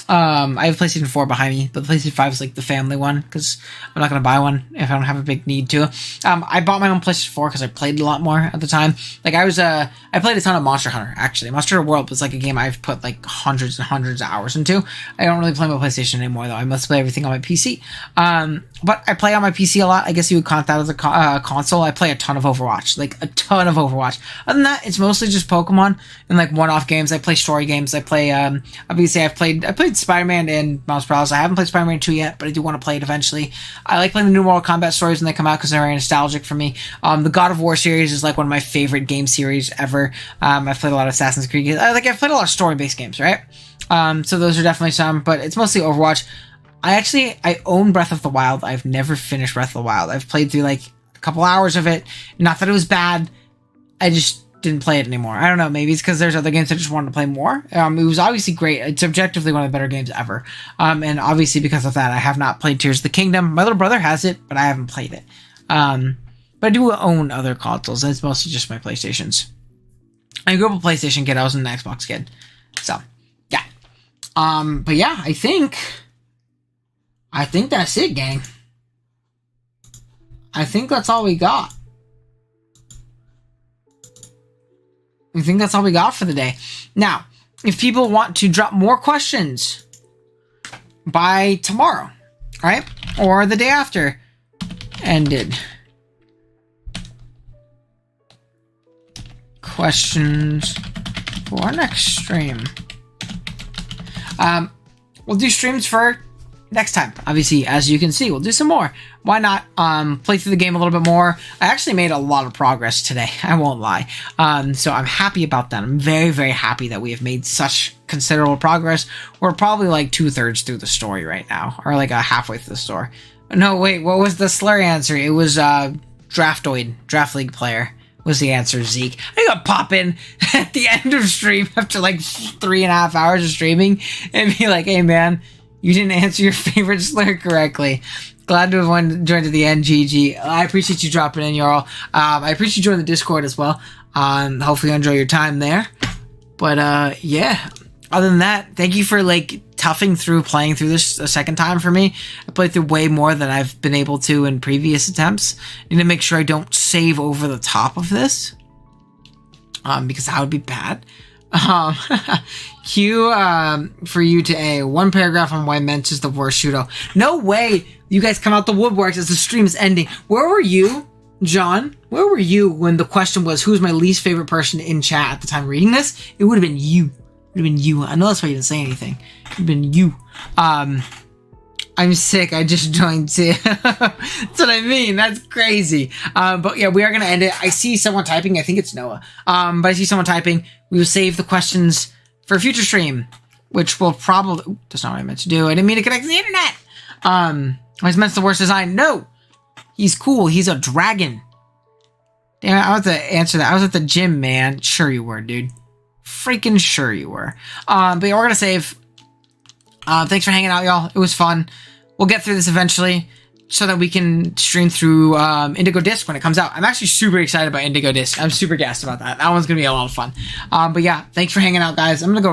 I have PlayStation 4 behind me, but the PlayStation 5 is like the family one because I'm not going to buy one if I don't have a big need to. I bought my own PlayStation 4 because I played a lot more at the time. Like I played a ton of Monster Hunter, actually. Monster Hunter World was like a game I've put like hundreds and hundreds of hours into. I don't really play my PlayStation anymore though. I must play everything on my PC. But I play on my PC a lot. I guess you would count that as a console. I play a ton of Overwatch, like a ton of Overwatch. Other than that, it's mostly just Pokemon and like one-off games. I play story games. I play, obviously I played Spider-Man and Miles Morales. I haven't played Spider-Man 2 yet, but I do want to play it eventually. I like playing the new Mortal Kombat stories when they come out because they're very nostalgic for me. The God of War series is like one of my favorite game series ever. I've played a lot of Assassin's Creed games. I've played a lot of story-based games, right? So those are definitely some, but it's mostly Overwatch. I own Breath of the Wild. I've never finished Breath of the Wild. I've played through like a couple hours of it. Not that it was bad. I just didn't play it anymore. I don't know. Maybe it's because there's other games I just wanted to play more. It was obviously great. It's objectively one of the better games ever. And obviously because of that, I have not played Tears of the Kingdom. My little brother has it, but I haven't played it. But I do own other consoles. It's mostly just my PlayStations. I grew up a PlayStation kid. I was an Xbox kid. So, yeah. But yeah, I think that's it, gang. I think that's all we got. I think that's all we got for the day. Now, if people want to drop more questions by tomorrow, right? Or the day after ended. Questions for our next stream. We'll do streams for next time. Obviously, as you can see, we'll do some more. Why not play through the game a little bit more? I actually made a lot of progress today. I won't lie. So I'm happy about that. I'm very, very happy that we have made such considerable progress. We're probably like 2/3 through the story right now, or like halfway through the story. No, wait, what was the slurry answer? It was Draftoid, Draft League player. Was the answer, Zeke. I gotta pop in at the end of stream after like 3.5 hours of streaming and be like, hey man, you didn't answer your favorite slur correctly. Glad to have joined to the end, GG. I appreciate you dropping in, y'all. I appreciate you joining the Discord as well. Hopefully you enjoy your time there. But yeah, other than that, thank you for like toughing through playing through this a second time for me. I played through way more than I've been able to in previous attempts. I need to make sure I don't save over the top of this, because that would be bad. Q for you to A. One paragraph on why Mensch is the worst shooter. No way you guys come out the woodworks as the stream is ending. Where were you, John? Where were you when the question was who's my least favorite person in chat at the time reading this? It would have been you. It would have been you. I know that's why you didn't say anything. It would have been you. I'm sick. I just joined too. That's what I mean. That's crazy. But yeah, we are going to end it. I see someone typing. I think it's Noah. But I see someone typing. We will save the questions for a future stream, which will probably... Ooh, that's not what I meant to do. I didn't mean to connect to the internet. I was meant the worst design. No. He's cool. He's a dragon. Damn it. I was to answer that. I was at the gym, man. Sure you were, dude. Freaking sure you were. But yeah, we're going to save... thanks for hanging out, y'all. It was fun. We'll get through this eventually so that we can stream through Indigo Disc when it comes out. I'm actually super excited about Indigo Disc. I'm super gassed about that. That one's going to be a lot of fun. But yeah, thanks for hanging out, guys. I'm going to go